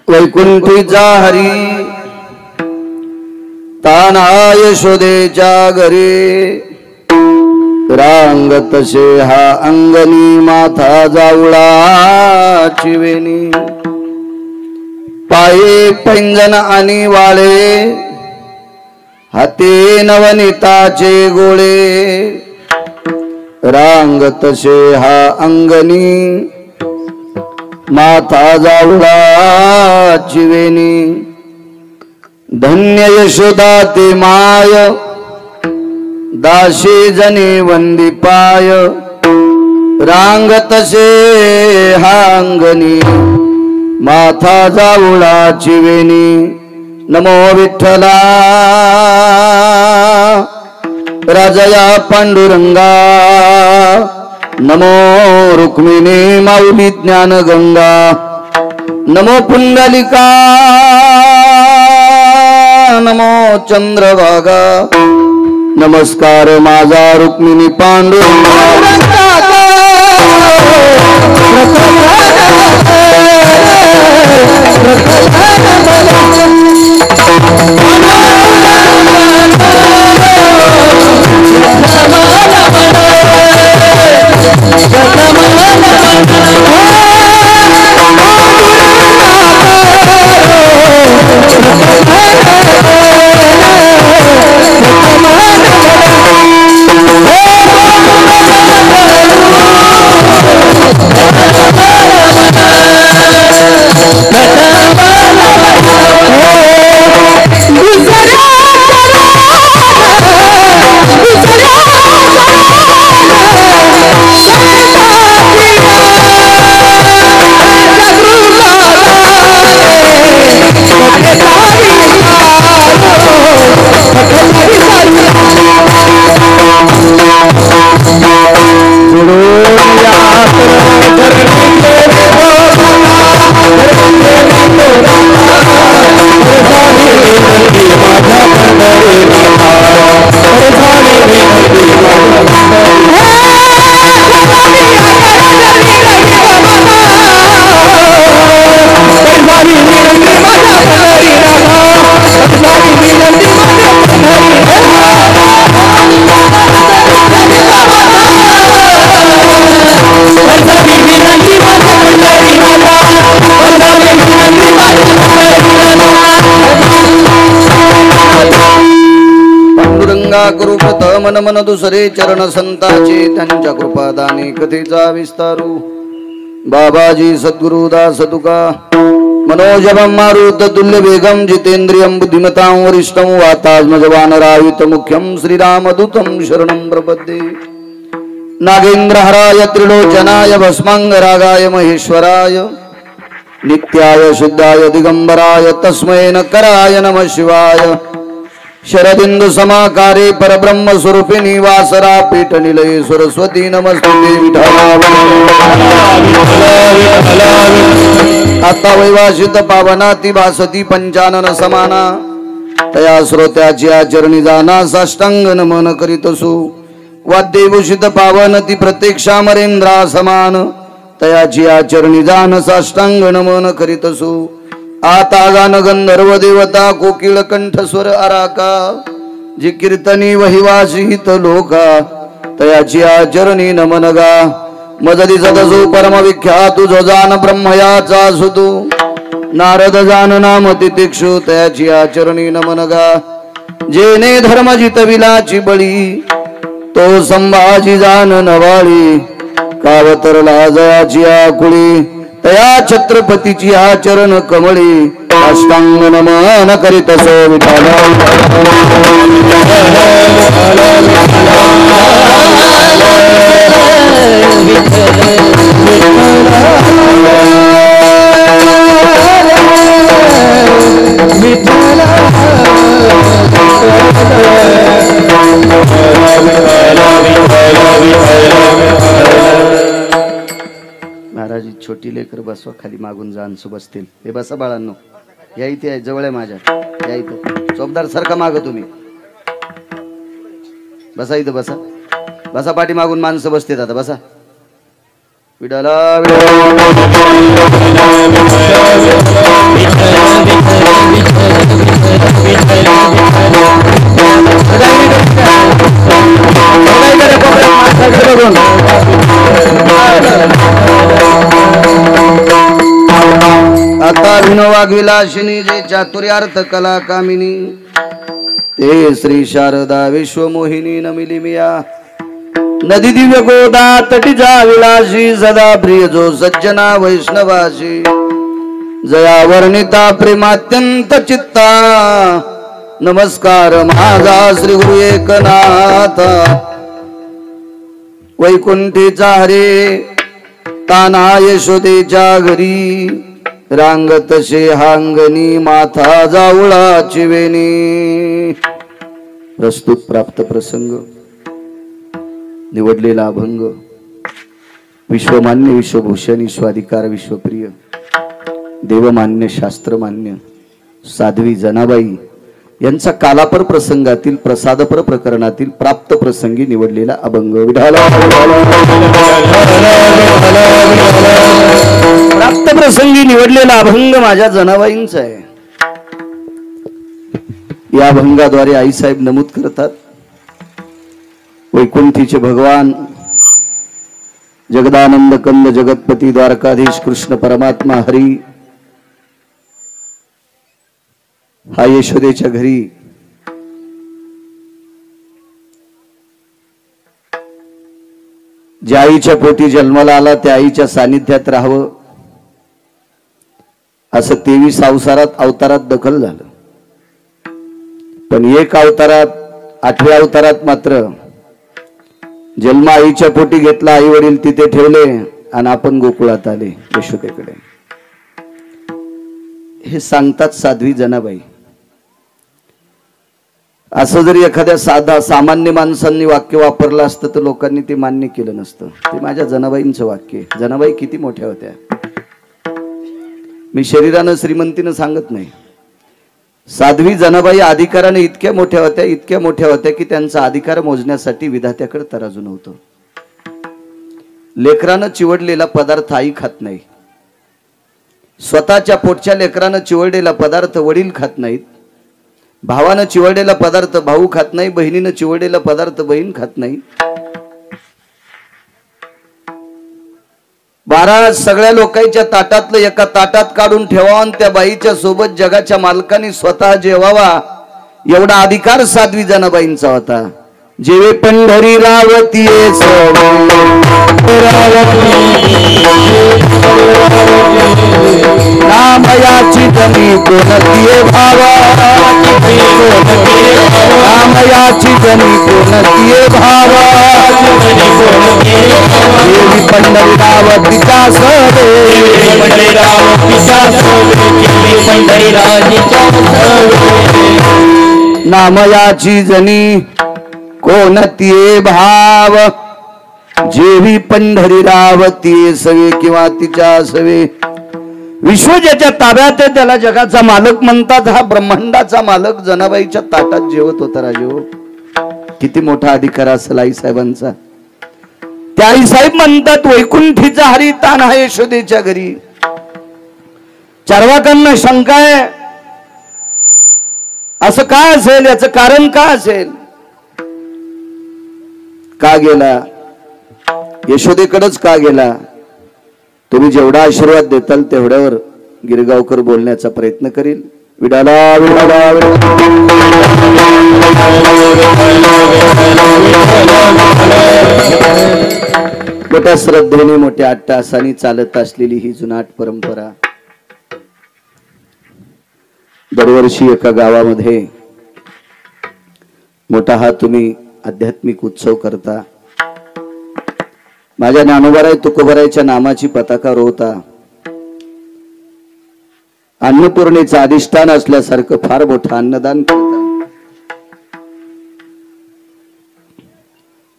वैकुंठीचा हरी ताना यशोदेच्या घरी रांग तसे हा अंगणी माथा जावळाची वेणी पाये पैंजण आणि वाळे हाती नवनीताचे गोळे रांग तसे हा अंगणी माथा जावळाची वेणी धन्य यशोदा ते माय दाशी जनी वंदी पाय रांग तसे हा अंगणी माथा जावळाची वेणी नमो विठ्ठला राजया पांडुरंगा नमो रुक्मिणी माऊली ज्ञान गंगा नमो पुंडलिका नमो चंद्रभागा नमस्कार माझा रुक्मिणी पांडुरंगा कृपत मन मन दुसरे चरण संताचे त्यांच्या कृपादाने कथेचा विस्तारू बाबाजी सद्गुरुदास तुका मनोजभं मारुत तुल्य वेगम जितेंद्रियं बुद्धिमतां वरिष्ठं वातात्मजवानरायुत मुख्यं श्रीरामदूतं शरणं प्रपद्ये नागेंद्रहराय त्रिलोचनाय भस्मांगरागाय महेश्वराय नित्याय शुद्धाय दिगंबराय तस्मै नकराय नमः शिवाय शरदिंदु समाकारे परब्रह्म स्वरूपे निवासरा पीठ निलये सरस्वती नमस्ते आता वैवासित पावनाती भासती पंचानन समाना तया श्रोत्याची आचरणी जाना साष्टांग नमन करीतसु वाद्यभूषित पावन ती प्रत्यक्षामरेंद्रा समान तयाची आचरणी जान साष्टांग नमन करीतसु आता गान गंधर्व देवता कोकिळ कंठस्वर आराका जी कीर्तनी वहिवासित लोका तयाची आचरणी नमनगा मजदी सदसु परम विख्यात तुझ जान ब्रह्मयाचा सुतू नारद जान नाम तितिक्षु तयाची आचरणी नमनगा जेने धर्म जितविलाची बळी तो संभाजी जान नवाळी कावतरला जयाची आकुळी तया छत्रपतीची आचरण कमळी अष्टांग नमन करीत सो विठाला महाराज छोटी लेकर बसवा खाली मागून जा अंसू बसतील हे बसा बाळांनो या इथे आहे जवळ आहे माझ्या या इथं चौकदार सारखा माग तुम्ही बसा इथं बसा बसा पाठी मागून माणसं बसतात आता बसा विडाला आता विनोवाग्विलाशिनी जे चातुर्यार्थ कला कामिनी ते श्री शारदा विश्वमोहिनी नमिली मिया नदी दिव्य गोदा तटीचा विलासी सदा प्रिय जो सज्जना वैष्णवाशी जया वर्णिता प्रेमात्यंत चित्ता नमस्कार माझा श्री गुरु एकनाथ वैकुंठीचा हरे ताना यशोदेच्या घरी रांगतशे हांगणी माथा जावळाची वेणी प्रस्तुत प्राप्त प्रसंग निवडलेला अभंग विश्वमान्य विश्वभूषण विश्वाधिकार विश्वप्रिय देवमान्य शास्त्रमान्य साध्वी जनाबाई यांचा कालापर प्रसंगातील प्रसादपर प्रकरणातील प्राप्त प्रसंगी निवडलेला अभंग प्राप्त प्रसंगी निवडलेला अभंग माझ्या जनाबाईंचा आहे. या अभंगाद्वारे आईसाहेब नमूद करतात वैकुंठीचे भगवान जगदानंद कंद जगतपती द्वारकाधीश कृष्ण परमात्मा हरी हा यशोदेच्या घरी ज्या आईच्या पोटी जन्माला आला त्या आईच्या सानिध्यात राहावं असं 23 अवतारात दखल झालं. पण एक अवतारात 8व्या अवतारात मात्र जन्म आईच्या पोटी घेतला, आई वडील तिथे ठेवले आणि आपण गोकुळात आले यशोदेकडे. हे सांगतात साध्वी जनाबाई. असं जरी एखाद्या सामान्य माणसांनी वाक्य वापरलं असतं तर लोकांनी ते मान्य केलं नसतं. ते माझ्या जनाबाईंचं वाक्य. जनाबाई किती मोठ्या होत्या. मी शरीरानं श्रीमंतीनं सांगत नाही. साध्वी जनाबाई अधिकाराने इतक्या मोठ्या होत्या की त्यांचा अधिकार मोजण्यासाठी विधात्याकडे तराजू नव्हतं. लेकरानं चिवडलेला पदार्थ आई खात नाही. स्वतःच्या पोटच्या लेकरानं चिवडलेला पदार्थ वडील खात नाहीत. भावानं चिवडलेला पदार्थ भाऊ खात नाही. बहिणीनं चिवडलेला पदार्थ बहीण खात नाही. 12 सगळ्या लोकांच्या ताटातलं एका ताटात काढून ठेवावं आणि त्या बाईच्या सोबत जगाच्या मालकांनी स्वतः जेवावा एवढा अधिकार साध्वी जनाबाईंचा होता. जेवे पंढरी रावतीये रामयाची जनी कोणतीये भावा रामयाची जनी कोणतीये भावा देवी पंढरी रावतीचा सवे नामयाची जनी कोणतीये भाव जेवी पंढरी रावती सवे किंवा तिच्या सवे. विश्व ज्याच्या ताब्यात आहे त्याला जगाचा मालक म्हणतात. हा ब्रह्मांडाचा मालक जनाबाईच्या ताटात जेवत होता. राजो किती मोठा अधिकार असेल आई साहेबांचा. त्या आई साहेब म्हणतात वैकुंठीचा हरी तान आहे यशोदेच्या घरी. चार्वाकांना शंका आहे असं काय असेल, याचं कारण काय असेल. का गेला यशोदेकडेच का गेला. तुम्ही जेवढा आशीर्वाद देताल तेवढ्यावर गिरगावकर बोलण्याचा प्रयत्न करील. विडाला विडाला मोठ्या श्रद्धेने मोठ्या अट्टहासाने चालत असलेली ही जुनाट परंपरा दरवर्षी एका गावामध्ये मोठा हा तुम्ही आध्यात्मिक उत्सव करता. माझ्या ज्ञानोबाराय तुकोबारायच्या नामाची पताका रोवता. अन्नपूर्णेचं अधिष्ठान असल्यासारखं फार मोठं अन्नदान करता.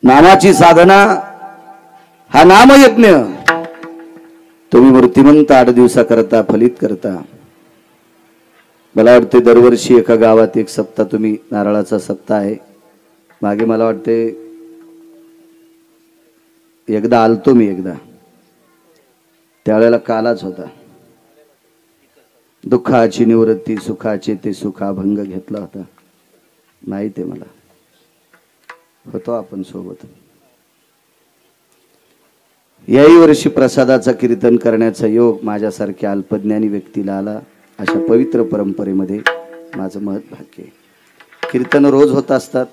नामाची साधना हा नामयज्ञ तुम्ही मूर्तिमंत 8 दिवसाकरता फलित करता. मला वाटते दरवर्षी एका गावात एक सप्ताह तुम्ही नारळाचा सप्ताह आहे. मागे मला वाटते एकदा आलतो मी. त्यावेळेला कालाच होता. दुःखाची निवृत्ती सुखाचे ते सुखाभंग घेतला होता. नाही ते मला होतो आपण सोबत. याही वर्षी प्रसादाचा कीर्तन करण्याचा योग माझ्यासारख्या अल्पज्ञानी व्यक्तीला आला. अशा पवित्र परंपरेमध्ये माझं महत् भाग्य आहे. कीर्तन रोज होत असतात.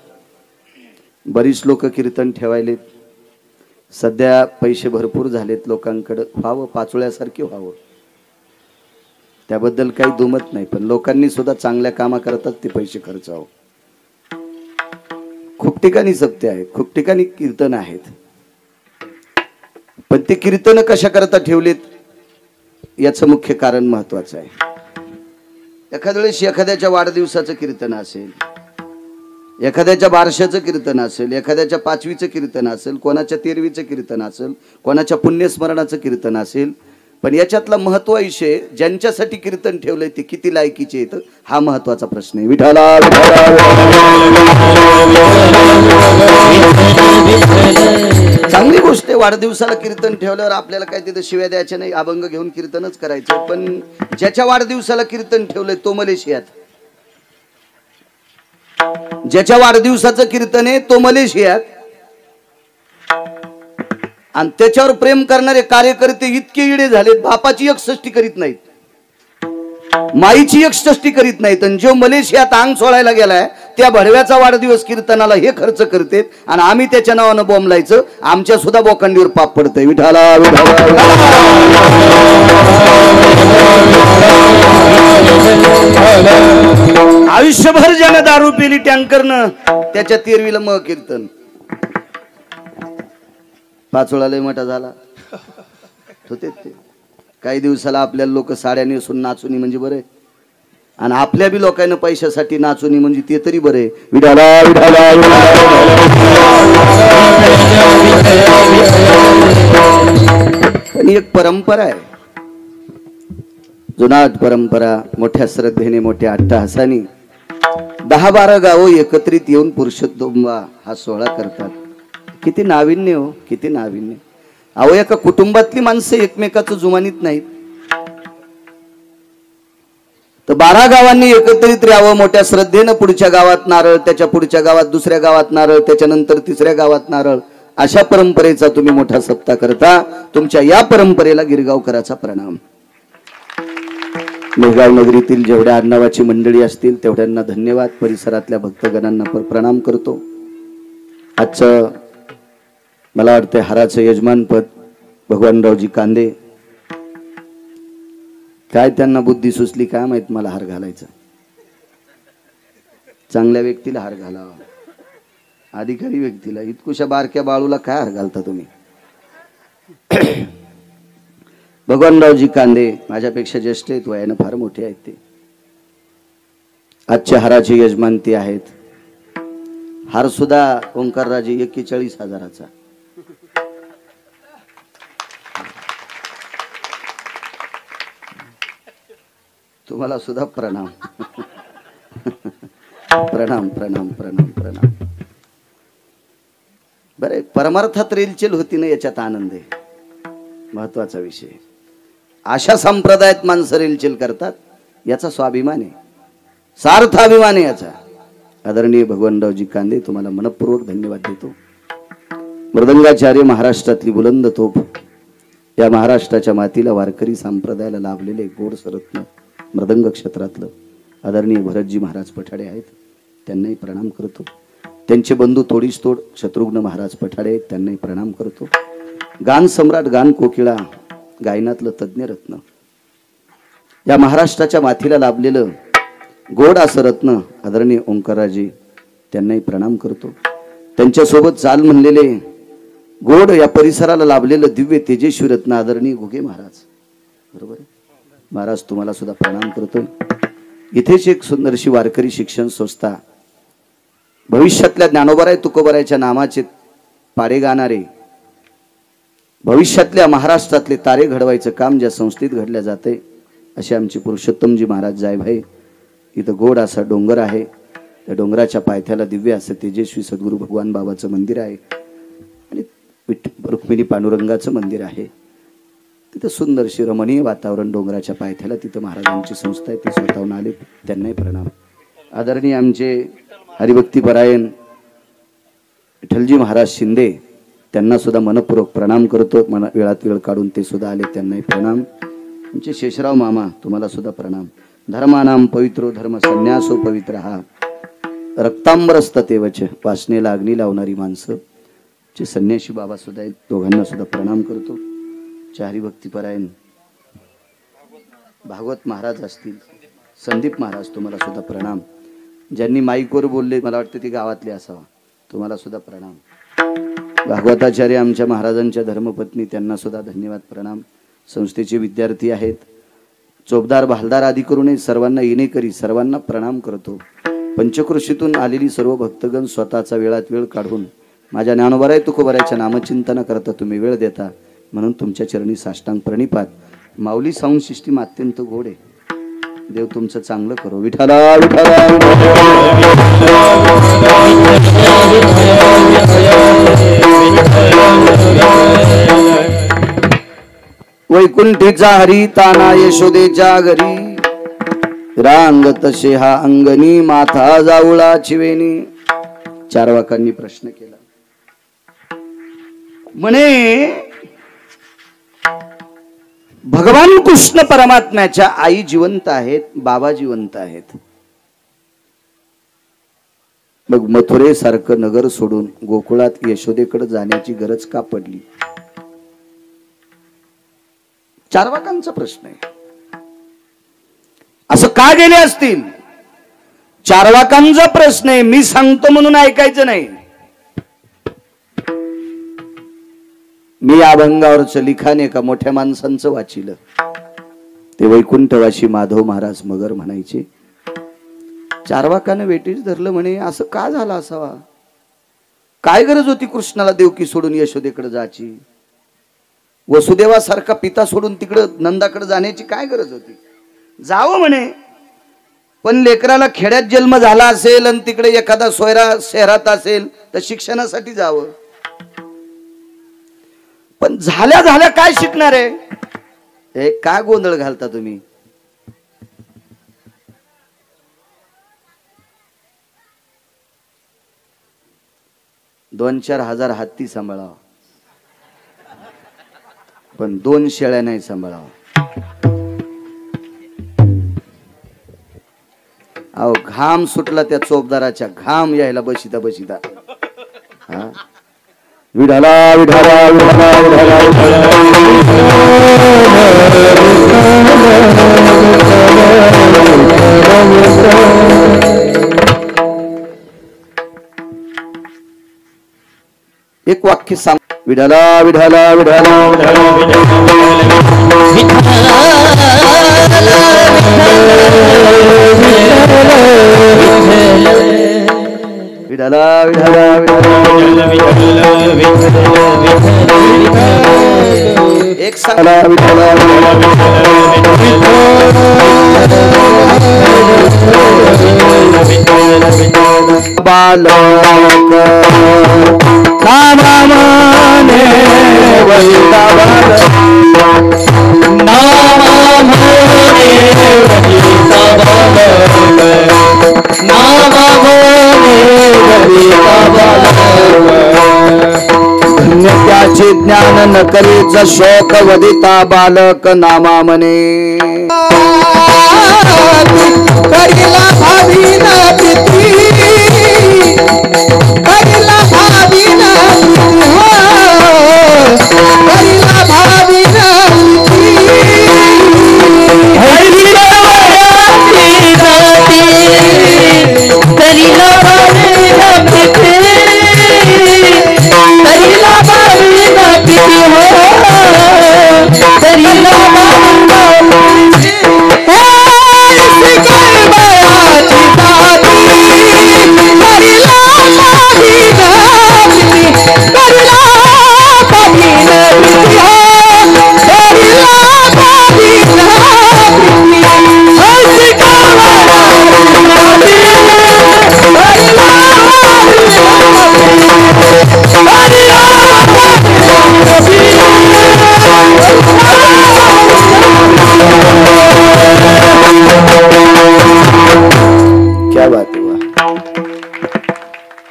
बरीच लोक कीर्तन ठेवायलेत. सध्या पैसे भरपूर झालेत लोकांकडे. व्हावं, पाचोळ्यासारखे व्हावं, त्याबद्दल काही दुमत नाही. पण लोकांनी सुद्धा चांगल्या कामा करतात ते पैसे खर्चावं. खूप ठिकाणी सत्य आहे, खूप ठिकाणी कीर्तन आहेत. पण ते कीर्तन कशा करता ठेवलेत याचं मुख्य कारण महत्वाचं आहे. एखाद्या वेळेस एखाद्याच्या वाढदिवसाचं कीर्तन असेल, एखाद्याच्या बारशाचं कीर्तन असेल, एखाद्याच्या पाचवीचं कीर्तन असेल, कोणाच्या 13वीचं कीर्तन असेल, कोणाच्या पुण्यस्मरणाचं कीर्तन असेल. पण याच्यातला महत्व विषय ज्यांच्यासाठी कीर्तन ठेवलंय ते किती लायकीचे आहेत हा महत्वाचा प्रश्न आहे. विठाला चांगली गोष्ट आहे. वाढदिवसाला कीर्तन ठेवल्यावर आपल्याला काय तिथं शिव्या द्यायच्या नाही, अभंग घेऊन कीर्तनच करायचं. पण ज्याच्या वाढदिवसाला कीर्तन ठेवलंय तो मलेशियात, ज्याच्या वाढदिवसाचं कीर्तन आहे तो मलेशियात, आणि त्याच्यावर प्रेम करणारे कार्यकर्ते इतके इडे झालेत, बापाची एक षष्टी करीत नाहीत, माईची एक षष्टी करीत नाहीत. आणि जो मलेशियात अंग सोडायला गेलाय त्या भडव्याचा वाढदिवस कीर्तनाला हे खर्च करतेत आणि आम्ही त्याच्या नावानं बोंबलायचं. आमच्या सुद्धा बोकांडीवर पाप पडतंय. विठाला आयुष्यभर ज्यानं दारू पिली टँकरनं त्याच्या 13वीला मग कीर्तन. पाचोळा लय मोठा झाला होते ते. काही दिवसाला आपल्याला लोक साड्या नेसून नाचुनी म्हणजे बरे, आणि आपल्या बी लोकांना पैशासाठी नाचुनी म्हणजे ते तरी बरे. विठाला विठाला आणि एक परंपरा आहे, जुनाट परंपरा. मोठ्या श्रद्धेने, मोठ्या अट्टहासाने 10-12 गावं एकत्रित येऊन पुरुषोत्तम हा सोहळा करतात. किती नाविन्य हो, किती नाविन्य. अहो, एका कुटुंबातली माणसं एकमेकाचं जुमानीत नाहीत. तर 12 गावांनी एकत्रित राहावं मोठ्या श्रद्धेनं. पुढच्या गावात नारळ, त्याच्या पुढच्या गावात दुसऱ्या गावात नारळ, त्याच्यानंतर तिसऱ्या गावात नारळ. अशा परंपरेचा तुम्ही मोठा सप्ताह करता. तुमच्या या परंपरेला गिरगावकराचा प्रणाम. मेघगाव नगरीतील जेवढ्या आडनावाची मंडळी असतील तेवढ्यांना धन्यवाद. परिसरातल्या भक्तगणांना प्रणाम करतो. आजचं मला वाटतं हाराचं यजमानपद भगवानरावजी कांदे, काय त्यांना बुद्धी सुचली काय माहित मला हार घालायचा. चांगल्या व्यक्तीला हार घालावा, अधिकारी व्यक्तीला. इतकुशा बारक्या बाळूला काय हार घालता तुम्ही. भगवानरावजी कांदे माझ्यापेक्षा ज्येष्ठ आहेत, वयानं फार मोठे आहेत. ते आजच्या हाराचे यजमान ते आहेत. हार सुद्धा ओंकारराजे 41,000चा. तुम्हाला सुद्धा प्रणाम. प्रणाम प्रणाम प्रणाम प्रणाम. बरे, परमार्थात रेलचेल होती ना याच्यात आनंद आहे, महत्वाचा विषय. अशा संप्रदायात माणसं रेलचेल करतात याचा स्वाभिमान आहे, सार्थ अभिमान आहे याचा. आदरणीय भगवानरावजी कांदे तुम्हाला मनपूर्वक धन्यवाद देतो. मृदंगाचार्य महाराष्ट्रातली बुलंद तोफ, या महाराष्ट्राच्या मातीला वारकरी संप्रदायाला लाभलेले गोड सरत्न मृदंग क्षेत्रातलं आदरणीय भरतजी महाराज पठाडे आहेत, त्यांनाही प्रणाम करतो. त्यांचे बंधू तोडीस तोड शत्रुघ्न महाराज पठाडे, त्यांनाही प्रणाम करतो. गान सम्राट, गान कोकिळा, गायनातलं तज्ज्ञ रत्न, या महाराष्ट्राच्या माथीला लाभलेलं गोड असं रत्न आदरणीय ओंकारराजे, त्यांनाही प्रणाम करतो. त्यांच्यासोबत चाल म्हणलेले गोड या परिसराला लाभलेलं दिव्य तेजस्वी रत्न आदरणीय घुगे महाराज. बरोबर आहे महाराज, तुम्हाला सुद्धा प्रणाम करतोय. इथेच एक सुंदरशी वारकरी शिक्षण संस्था, भविष्यातल्या ज्ञानोबाराय तुकोबारायच्या नामाचे पाडे गाणारे, भविष्यातल्या महाराष्ट्रातले तारे घडवायचं काम ज्या संस्थेत घडल्या जाते असे आमचे पुरुषोत्तमजी महाराज जायभाई. इथं गोड असा डोंगर आहे, त्या डोंगराच्या पायथ्याला दिव्य असं तेजस्वी सद्गुरू भगवान बाबाचं मंदिर आहे आणि रुक्मिणी पांडुरंगाचं मंदिर आहे. तिथं सुंदरशी रमणीय वातावरण डोंगराच्या पायथ्याला, तिथं महाराजांची संस्था आहे, ते स्वतःहून आले, त्यांनाही प्रणाम. आदरणीय आमचे हरिभक्तीपरायण विठ्ठलजी महाराज शिंदे, त्यांना सुद्धा मनपूर्वक प्रणाम करतो. वेळात वेळ काढून ते सुद्धा आले, त्यांनाही प्रणाम. आमचे शेषराव मामा तुम्हाला सुद्धा प्रणाम. धर्मानाम पवित्रो धर्म संन्यासो पवित्र हा रक्तांबरस्त तेवच वासनेला अग्नी लावणारी माणसं जे संन्यासी बाबा सुद्धा आहेत, दोघांना सुद्धा प्रणाम करतो. हरिभक्तीपरायण भागवत महाराज असतील, संदीप महाराज तुम्हाला सुद्धा प्रणाम. ज्यांनी माईकवर बोलले मला वाटतं ती गावातले असावा, तुम्हाला सुद्धा प्रणाम. भागवताचार्य आमच्या महाराजांच्या धर्मपत्नी त्यांना सुद्धा धन्यवाद प्रणाम. संस्थेचे विद्यार्थी आहेत, चोपदार भालदार आदी करून सर्वांना येणेकरी सर्वांना प्रणाम करतो. पंचक्रोशीतून आलेली सर्व भक्तगण स्वतःचा वेळात वेळ काढून माझ्या ज्ञानोबराय तुकोबरायच्या नामचिंतन करता तुम्ही वेळ देता म्हणून तुमच्या चरणी साष्टांग प्रणिपात. माऊली साऊंड सिस्टीम अत्यंत गोड आहे, देव तुमचं चांगलं करो. विठाला विठाला वैकुंठीचा हरी ताना यशोदेच्या घरी रांग तसे हा अंगणी माथा जाऊळा चिवेनी. चारवाकांनी प्रश्न केला म्हणे भगवान कृष्ण परमात्म्याच्या आई जिवंत आहेत, बाबा जिवंत आहेत, मग मथुरे सारखं नगर सोडून गोकुळात यशोदेकडे जाण्याची गरज का पडली? चारवाकांचा प्रश्न आहे. असं का गेले असतील? चारवाकांचा प्रश्न आहे, मी सांगतो म्हणून ऐकायचं नाही. मी अभंगावरचं लिखाण एका मोठ्या माणसांचं वाचिलं. ते वैकुंठवासी माधव महाराज मगर म्हणायचे, चारवाकाने वेटीच धरलं म्हणे, असं का झालं असावा? काय गरज होती कृष्णाला देवकी सोडून यशोदेकडे जायची? वसुदेवासारखा पिता सोडून तिकडं नंदाकडे जाण्याची काय गरज होती? जावं म्हणे, पण लेकराला खेड्यात जन्म झाला असेल आणि तिकडे एखादा सोयरा शहरात असेल तर शिक्षणासाठी जावं. पण झाल्या झाल्या काय शिकणार आहे? हे काय गोंधळ घालता तुम्ही? दोन चार हजार हत्ती सांभाळावा, पण 2 शेळ्या नाही सांभाळावा. अहो घाम सुटला त्या चोपदाराच्या, घाम यायला बसिता बसिता. हा विठाला विठाला विठाला विठाला एक वाक्य सांग. विठाला विठाला विठाला विठाला एक सांगा. विठाला बालक नामाने वैता बालक नामाने वैता बालक नामाने वैता बालक धन्य त्याचे ज्ञान न करीच शोक वदिता बालक नामा म्हणे. करीला भावी न प्रीती, करीला भावी न प्रीती हो, करीला भावी न प्रीती, करीला भावी न प्रीती, करीला भावी न प्रीती हो, करीला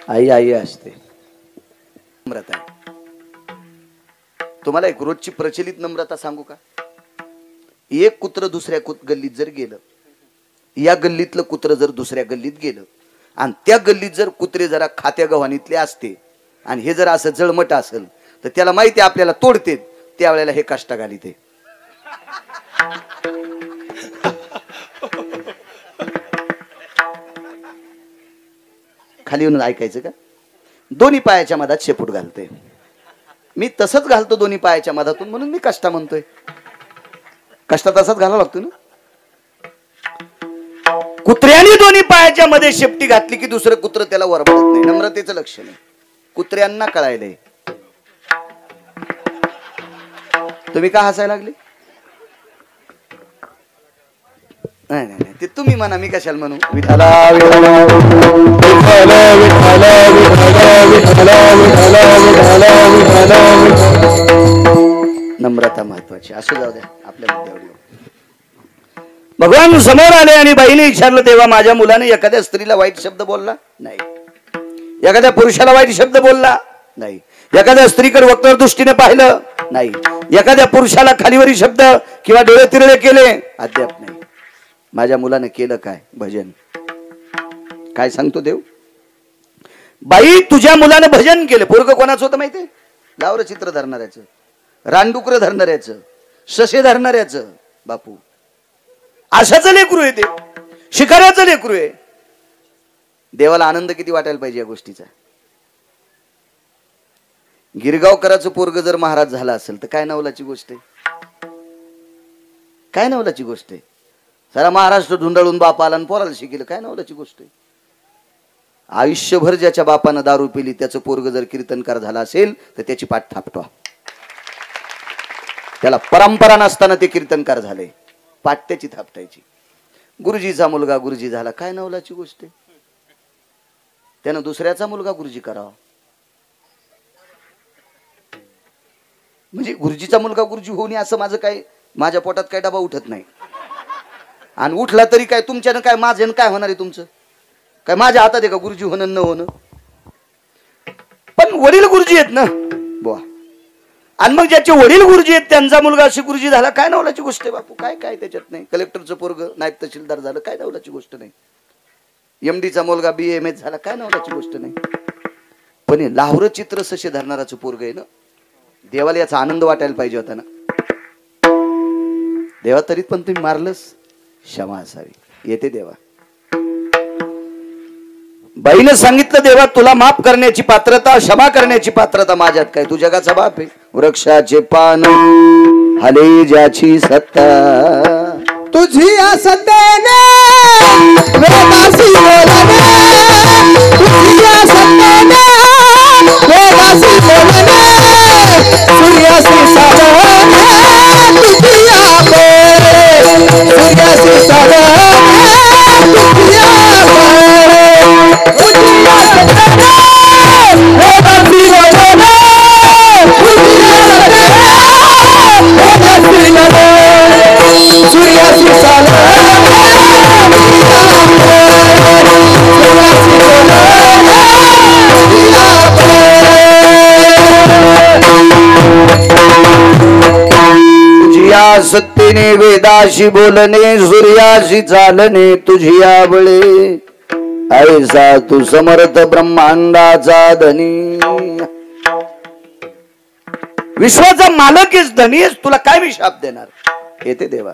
आई आई असते. तुम्हाला एक रोजची प्रचलित नम्रता सांगू का? एक कुत्र दुसऱ्या गल्लीत जर गेलं, या गल्लीतलं कुत्र जर दुसऱ्या गल्लीत गेलं आणि त्या गल्लीत जर कुत्रे जरा खात्या गव्हाणीतले असते आणि हे जर असं जळमट असेल तर त्याला माहिती आपल्याला तोडते, त्यावेळेला हे कष्ट घाली ते खाली येऊन ऐकायचं का? दोन्ही पायाच्या मधात शेपूट घालते. मी तसंच घालतो दोन्ही पायाच्या मधातून, म्हणून मी कष्ट म्हणतोय. कष्ट तसाच घालावा लागतो ना. कुत्र्याने दोन्ही पायाच्या मध्ये शेपटी घातली की दुसरं कुत्र त्याला वरबडत नाही. नम्रतेचं लक्षण आहे. कुत्र्यांना कळायलंय. तुम्ही का हसायला लागले? नाही नाही नाही, ते तुम्ही म्हणा, मी कशाला म्हणू. विठाला विठाला विठाला विठाला विठाला विठाला विठाला विठाला. नम्रता महत्वाची. असू जाऊ द्या, आपल्या मुद्द्यावर येऊ. भगवान समोर आले आणि बाईने विचारलं, देवा माझ्या मुलाने एखाद्या स्त्रीला वाईट शब्द बोलला नाही, एखाद्या पुरुषाला वाईट शब्द बोलला नाही, एखाद्या स्त्रीकडे वक्र दृष्टीने पाहिलं नाही, एखाद्या पुरुषाला खालीवरी शब्द किंवा डोळे तिरळे केले अद्याप नाही. माझ्या मुलाने केलं काय? भजन. काय सांगतो देव? बाई तुझ्या मुलाने भजन केलं. पोरग कोणाचं होतं माहितीये? लावर चित्र धरणाऱ्याचं, रानडुकर धरणाऱ्याचं, ससे धरणाऱ्याचं. बापू अशाच लेकरू आहे ते, शिकाऱ्याचं लेकरू आहे. देवाला आनंद किती वाटायला पाहिजे या गोष्टीचा. गिरगावकराचं पोरग जर महाराज झाला असेल तर काय नवलाची गोष्ट आहे? काय नवलाची गोष्ट आहे? सारा महाराष्ट्र धुंडाळून बाप आला आणि पोराला शिकेलं, काय नवलाची गोष्ट आहे? आयुष्यभर ज्याच्या बापानं दारू पिली त्याचं पोरग जर कीर्तनकार झाला असेल तर त्याची पाठ थापटवा. त्याला परंपरा नसताना ते कीर्तनकार झाले, पाठ त्याची थापटायची. गुरुजीचा मुलगा गुरुजी झाला, काय नवलाची गोष्ट आहे? त्यानं दुसऱ्याचा मुलगा गुरुजी करावा. म्हणजे गुरुजीचा मुलगा गुरुजी होऊ नये असं माझं काय, माझ्या पोटात काय डबा उठत नाही. आणि उठला तरी काय तुमच्यानं काय, माझ्यानं काय होणार आहे? तुमचं काय माझ्या हातात आहे का गुरुजी होणं न होणं? पण वडील गुरुजी आहेत ना बुवा. आणि मग ज्याचे वडील गुरुजी आहेत त्यांचा मुलगा अशी गुरुजी झाला, काय नवलाची गोष्ट आहे बापू? काय काय त्याच्यात नाही. कलेक्टरचं पोरग नायब तहसीलदार झालं, काय नवलाची गोष्ट नाही. एमडीचा मुलगा BA झाला, काय नवलाची गोष्ट नाही. पण हे लाहोर चित्र ससे धरणाराचं पोरग आहे ना. देवाला याचा आनंद वाटायला पाहिजे होता ना. देवा तरी पण तुम्ही मारलंस, क्षमा असावी. येते देवा. बाईनं सांगितलं, देवा तुला माफ करण्याची पात्रता, क्षमा करण्याची पात्रता माझ्यात काय? तू जगाचा बाप आहे. वृक्षाचे पान हले ज्याची सत्ता, तुझी सत्तेने वेदासी बोलणे, तुझी सत्तेने वेदासी बोलणे, सूर्यासी सावने तुझी बोले, सूर्यासी सावने तुझी बोले, तुझी सत्तेने वेदासी बोलणे, तुझी सत्तेने वेदासी बोलणे, सूर्यासी तुझिया सत्तेने वेदाशी बोलणे, सूर्याशी चालणे तुझी आवळे, ऐसा तू समर्थ ब्रह्मांडाचा धनी. विश्वाचा मालक धनी आहेस, तुला काय मी शाप देणार? येते देवा.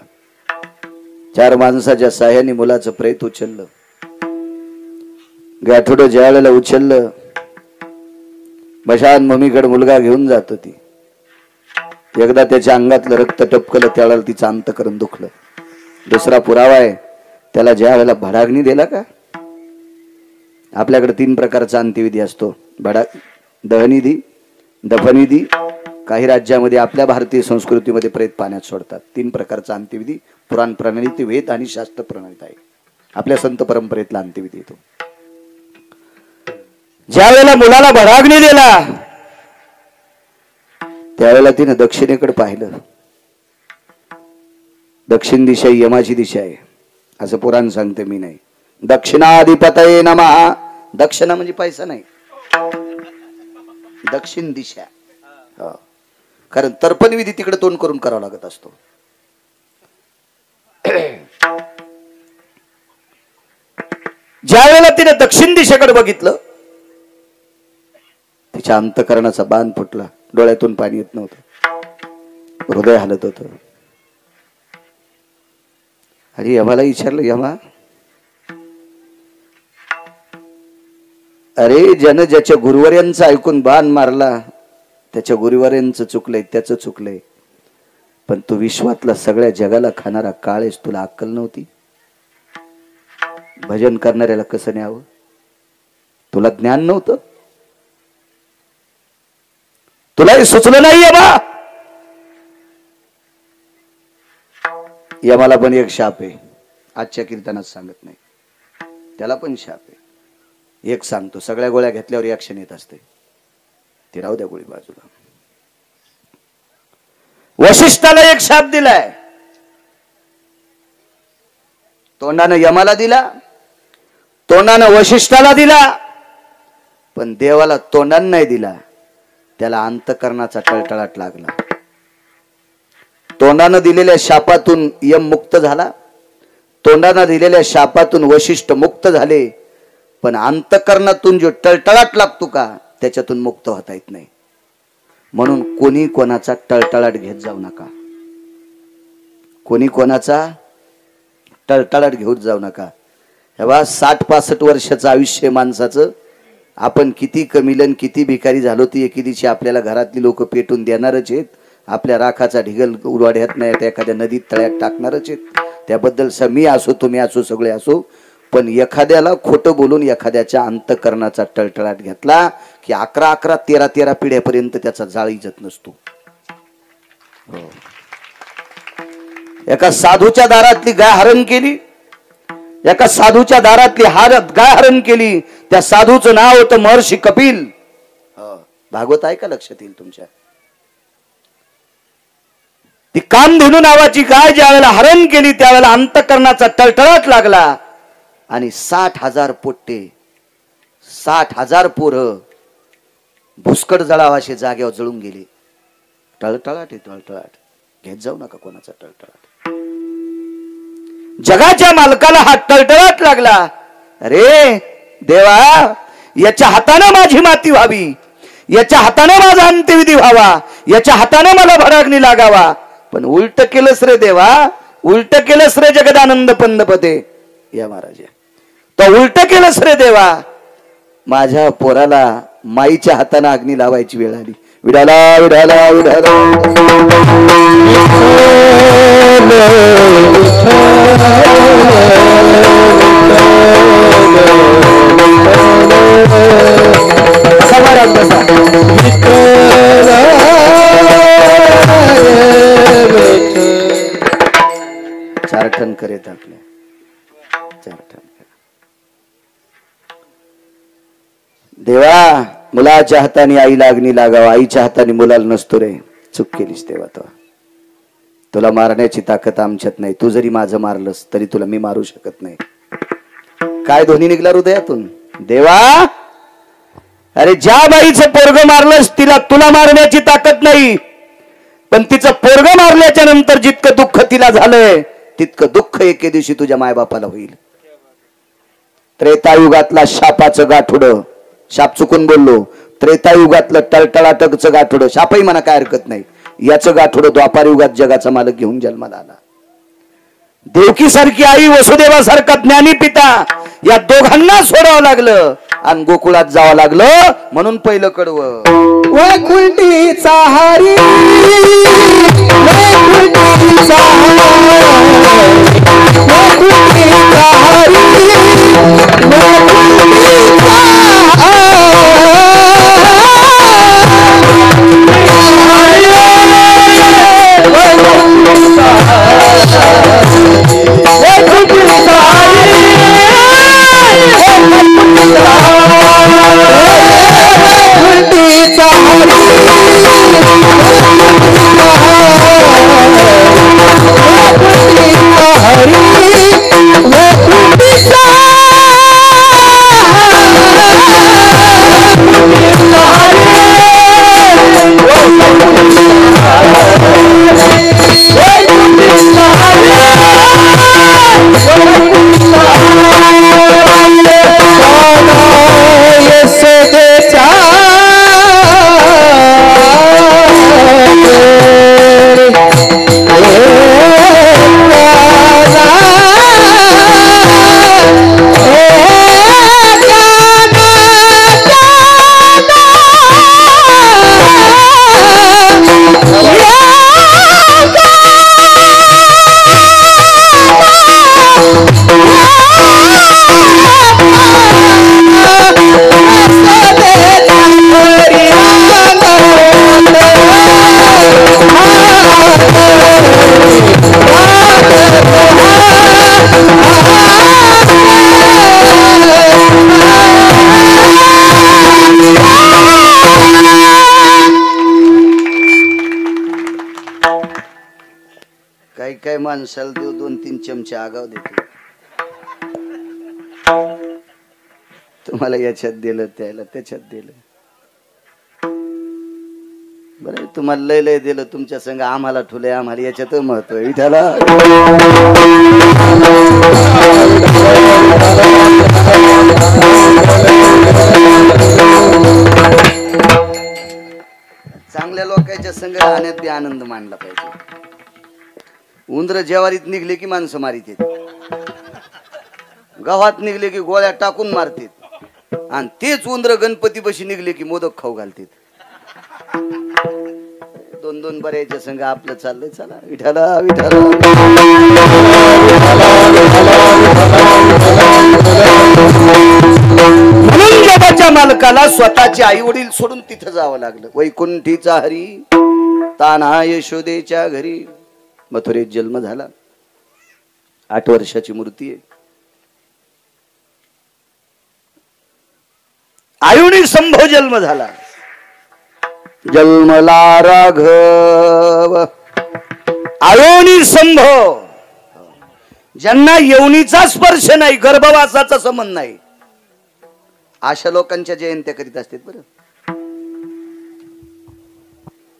चार माणसाच्या साह्याने मुलाचं प्रेत उचललं, गाठोडं ज्यावेळेला उचललं, मशान मम्मीकडे मुलगा घेऊन जात होती. एकदा त्याच्या अंगातलं रक्त टपकलं, त्यावेळेला तिचं अंतकरण दुखलं. दुसरा पुरावा आहे, त्याला ज्या वेळेला भडाग्नी दिला का. आपल्याकडे 3 प्रकारचा अंत्यविधी असतो. दहनविधी, दफनविधी. काही राज्यामध्ये, आपल्या भारतीय संस्कृतीमध्ये प्रेत पाण्यात सोडतात. 3 प्रकारचा अंत्यविधी पुराण प्रणाली, वेद आणि शास्त्र प्रणालीत आहे. आपल्या संत परंपरेतला अंत्यविधी येतो. ज्या वेळेला मुलाला भडाग्नी दिला त्यावेळेला तिने दक्षिणेकडे पाहिलं. दक्षिण दिशा यमाची दिशा आहे असं पुराण सांगते, मी नाही. दक्षिणाधिपतये नमः. दक्षिणा म्हणजे पैसा नाही, दक्षिण दिशा. कारण तर्पण विधी तिकडे तोंड करून करावा लागत असतो. ज्या वेळेला तिने दक्षिण दिशेकडे बघितलं, तिच्या अंतःकरणाचा बाण फुटला, डोळ्यातून पाणी येत नव्हतं, हृदय हलत होत. आणि यमाला विचारलं, यमा अरे ज्यानं ज्याच्या गुरुवर्यांचं ऐकून बाण मारला त्याच्या गुरुवर्यांचं चुकलंय, त्याचं चुकलंय, पण तू विश्वातला सगळ्या जगाला खाणारा काळ आहेस, तुला अक्कल नव्हती? भजन करणाऱ्याला कसं न्यावं? तुला ज्ञान नव्हतं? तुला हे सुचलं नाही यमा? यमाला पण एक शाप आहे, आजच्या कीर्तनात सांगत नाही, त्याला पण शाप आहे. एक सांगतो, सगळ्या गोळ्या घेतल्यावर रिॲक्शन येत असते, ती राहू द्या गोळी बाजूला. वशिष्ठाला एक शाप दिलाय, तोंडानं यमाला दिला, तोंडानं वशिष्ठाला दिला, पण देवाला तोंडानं नाही दिला. त्याला अंतःकरणाचा टळटळाट लागला. तोंडानं दिलेल्या शापातून यम मुक्त झाला, तोंडानं दिलेल्या शापातून वशिष्ठ मुक्त झाले, पण अंतःकरणातून जो टळटळाट लागतो का त्याच्यातून मुक्त होता येत नाही. म्हणून कोणी कोणाचा टळटळाट घेत जाऊ नका, कोणी कोणाचा टळटळाट घेऊन जाऊ नका. हेव्हा 60-65 वर्षाचं आयुष्य माणसाचं, आपण किती कमिलन किती भिकारी झालो ती एके दिवशी आपल्याला घरातली लोक पेटून देणारच आहेत, आपल्या राखाचा ढिगल उडवाड्यात नाही तर एखाद्या नदीत तळ्यात टाकणारच आहेत. त्याबद्दल मी असो तुम्ही असो सगळे असो, पण एखाद्याला खोटं बोलून एखाद्याच्या अंतःकरणाचा टळटळाट घेतला की 11-11, 13-13 पिढ्यापर्यंत त्याचा जाळ इजत नसतो. एका साधूच्या दारातली गाय हरण केली, एका साधूच्या दारातली गाय हरण केली. त्या साधूचं नाव होतं महर्षी कपिल. भागवत आहे का लक्षात येईल तुमच्या? ती कामधेनू नावाची गाय ज्या वेळेला हरण केली त्यावेळेला अंतःकरणाचा टळटळाट लागला आणि 60,000 पोट्टे, 60,000 पोरं भुसकट जळावाशे जागेवर जळून गेले. टळटळाट आहे, टळटळाट घेत जाऊ नका कोणाचा टळटळाट. जगाच्या मालकाला हा टळटळाट लागला, अरे देवा याच्या हाताने माझी माती व्हावी, याच्या हाताने माझा अंत्यविधी व्हावा, याच्या हाताने मला भडाग्नी लागावा, पण उलट केलंस रे देवा, उलट केलंस रे जगदानंद पंतपते या महाराज, तो उलट केलंस रे देवा. माझ्या पोराला माईच्या हाताने अग्नी लावायची वेळ आली. विडाला विडाला विडाला चार ठण करेत आपले, चार ठण. देवा मुलाच्या हाताने आईला अग्नी लागावा, आईच्या हाताने मुलाला नसतो रे. चूक केलीस तेव्हा, तुला मारण्याची ताकद आमच्यात नाही. तू जरी माझं मारलंस तरी तुला मी मारू शकत नाही. काय ध्वनी निघला हृदयातून? देवा अरे ज्या बाईचं पोरग मारलंस तिला तुला मारण्याची ताकद नाही, पण तिचं पोरग मारल्याच्या नंतर जितकं दुःख तिला झालंय तितकं दुःख एके दिवशी तुझ्या मायबापाला होईल. त्रेतायुगातला शापाचं गाठोडं, शाप चुकून बोललो, त्रेतायुगातलं टळटळाटकचं गाठोडं, शापही म्हणा काय हरकत नाही, याचं गाठोडं द्वापार युगात जगाचा मालक घेऊन जन्माला आला. देवकी सारखी आई, वसुदेवासारखा ज्ञानी पिता, या दोघांना सोडावं लागलं आणि गोकुळात जावं लागलं. म्हणून पहिलं कडवं वैकुंठीचा हरी, वैकुंठीचा हरी, वैकुंठीचा हरी, हरी माणसाला देव 2-3 चमचे आगाव देतो. तुम्हाला याच्यात दिलं त्याला त्याच्यात दिलं. बरं तुम्हाला लय लय दिलं तुमच्या संग आम्हाला ठुले आम्हाला याच्यात महत्व आहे. विठाला चांगल्या लोकांच्या संग राहण्यात बी आनंद मानला पाहिजे. उंदर जेवारीत निघले की माणसं मारित येत, गावात निघले की गोळ्या टाकून मारतात आणि तेच उंदर गणपती बशी निघले की मोदक खाऊ घालतात. 2-2 बऱ्याच्या संग आपलं चाललंय. चला विठाला विठाला म्हणून जगाच्या मालकाला स्वतःचे आई वडील सोडून तिथं जावं लागलं. वैकुंठीचा हरी ताना यशोदेच्या घरी. मथुरेत जन्म झाला. 8 वर्षाची मूर्ती आहे. आयुनी संभव जन्म झाला. जन्मला राघव आयोनी संभव. ज्यांना यवनीचा स्पर्श नाही गर्भवासाचा संबंध नाही अशा लोकांच्या जयंत्या करीत असतात. बरं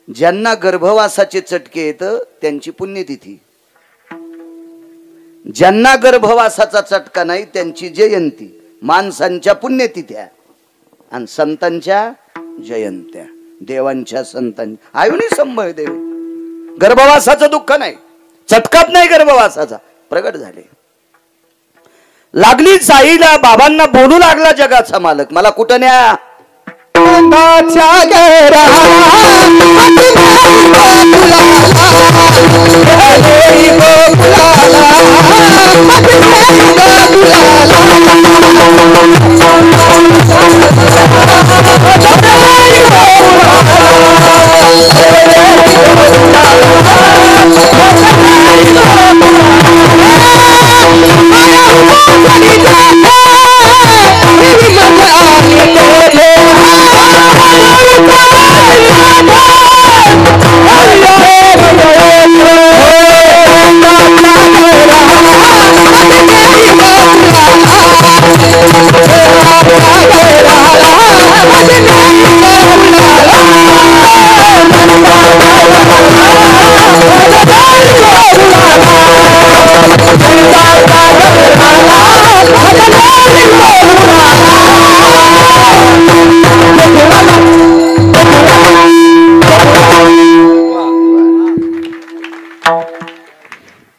ज्यांना गर्भवासाचे चटके येत त्यांची पुण्यतिथी, ज्यांना गर्भवासाचा चटका नाही त्यांची जयंती. माणसांच्या पुण्यतिथ्या आणि संतांच्या जयंत्या. देवांच्या संतांच्या आयुनी संभव देव. गर्भवासाचं दुःख नाही, चटकात नाही गर्भवासाचा. प्रगट झाले. लागली साईला बाबांना बोलू लागला जगाचा मालक मला कुठं न्या.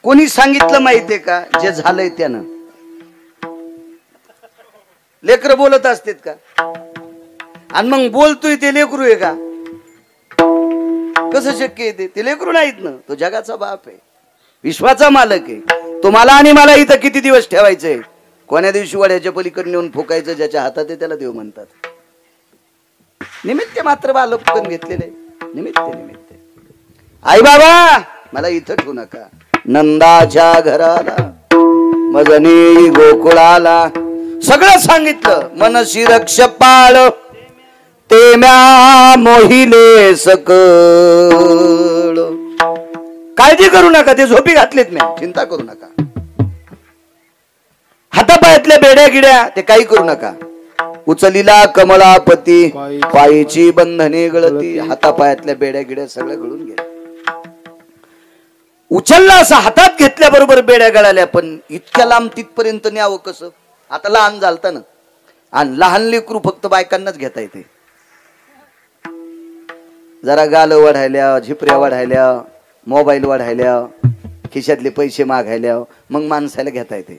कोणी सांगितलं माहितीये का जे झालंय त्यानं. लेकर बोलत असतात का आणि मग बोलतोय ते लेकरू आहे का? कसं शक्य आहे? ते लेकरू नाहीत ना. तो जगाचा बाप आहे, विश्वाचा मालक आहे. तुम्हाला आणि मला इथं किती दिवस ठेवायचंय? कोण्या दिवशी वड्याच्या पलीकडे नेऊन फुकायचं. ज्याच्या हातात आहे त्याला देव म्हणतात. निमित्त मात्र बालपण घेतलेले निमित्त निमित्त. आई बाबा मला इथं ठेवू नका. नंदाच्या घराला मजनी गोकुळाला सगळं सांगितलं. मनसी रक्ष पाळ ते म्या मोहिले सकळ. काळजी करू नका, ते झोपी घातलेत म्या, चिंता करू नका. हातापायातल्या बेड्या गिड्या ते काही करू नका. उचलीला कमलापती पायीची बंधने गळती. हातापायातल्या बेड्या गिड्या सगळ्या गळून गेल्या. उचलला असा हातात घेतल्याबरोबर बेड्या गळाल्या. पण इतक्या लांब तिथपर्यंत न्यावं कसं? आता लहान झालतं ना, आणि लहान लेकरू फक्त बायकांनाच घेता येते. जरा गाल वाढायल्या, झिपऱ्या वाढायल्या, मोबाईल वाढायल्या, खिशातले पैसे मागायल्या मग माणसाला घेता येते.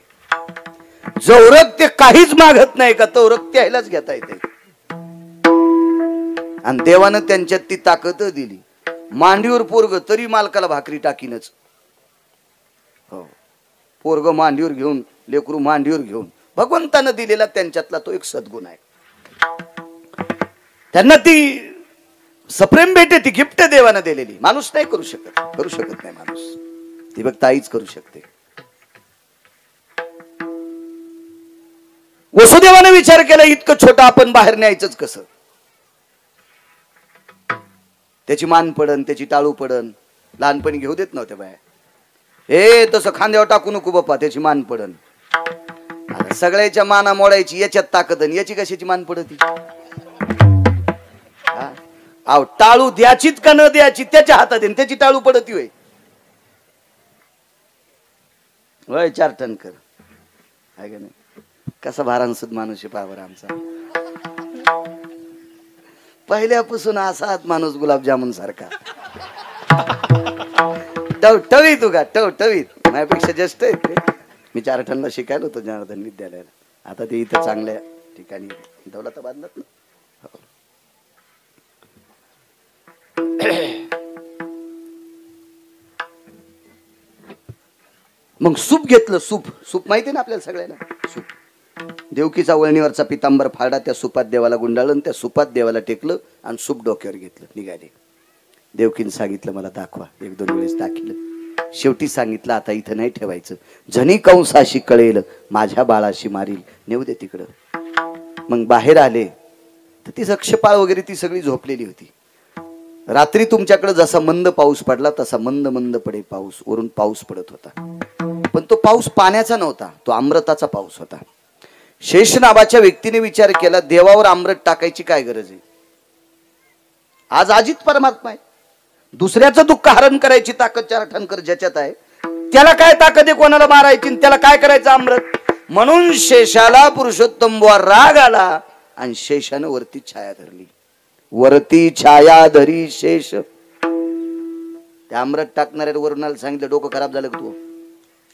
जवरक ते काहीच मागत नाही का तवरक त्यालाच घेता येते. आणि देवानं त्यांच्यात ती ताकद दिली. मांडीवर पोरग तरी मालकाला भाकरी टाकीनच. हो, पोरग मांडीवर घेऊन, लेकरू मांडीवर घेऊन. भगवंतानं दिलेला त्यांच्यातला तो एक सद्गुण आहे. त्यांना ती सप्रेम भेटे, ती गिफ्ट देवानं दिलेली. माणूस नाही करू शकत नाही माणूस. ती फक्त आईच करू शकते. वसुदेवानं विचार केला इतकं छोटं आपण बाहेर न्यायचंच कसं? त्याची मान पडन, त्याची टाळू पडन. लहानपणी घेऊ देत नव्हत्या बाया. हे तसं खांद्यावर टाकू नको बाप्पा, त्याची मान पडन. आता सगळ्याच्या माना मोडायची याच्यात ताकद, याची कशाची मान पडती? आव टाळू द्याचीत का न द्याची त्याच्या हातात आहे, त्याची टाळू पडती होय. वय 4 टन कर आहे का नाही? कसा भारांसुद माणूस पावर आमचा. पहिल्यापासून असाच माणूस गुलाबजामुन सारखा टवटवीत तू का टवटवीत. माझ्यापेक्षा ज्येष्ठ आहेत ते. मी 4 टनला शिकायला होतो जनार्दन विद्यालयाला. आता ते इथं चांगल्या ठिकाणी दौलताबादलात ना. मग सूप घेतलं. सूप माहिती ना आपल्याला सगळ्यांना. सूप देवकीचा वळणीवरचा पितांबर फाडा त्या सुपात देवाला गुंडाळलं, त्या सुपात देवाला टेकलं आणि सूप डोक्यावर घेतलं. निघाले. देवकीने सांगितलं मला दाखवा. 1-2 वेळेस दाखिलं. शेवटी सांगितलं आता इथं नाही ठेवायचं. जनी कंसाशी कळेल माझ्या बाळाशी मारील, नेऊ दे तिकडं. मग बाहेर आले तर ती रक्षपाळ वगैरे ती सगळी झोपलेली होती. रात्री तुमच्याकडे जसा मंद पाऊस पडला तसा मंद मंद पडे पाऊस. वरून पाऊस पडत होता, पण तो पाऊस पाण्याचा नव्हता, तो अमृताचा पाऊस होता. शेष नावाच्या व्यक्तीने विचार केला, देवावर अमृत टाकायची काय गरज आहे? आज अजित परमात्मा आहे. दुसऱ्याचं दुःख हरण करायची ताकद 4 ठणकर ज्याच्यात आहे, त्याला काय ताकद आहे कोणाला मारायची? त्याला काय करायचं अमृत? म्हणून शेषाला पुरुषोत्तम बुवा राग आला आणि शेषानं वरती छाया धरली. वरती छाया धरी शेष. त्या अमृत टाकणाऱ्या वरुणाला सांगितलं डोकं खराब झालं का तू?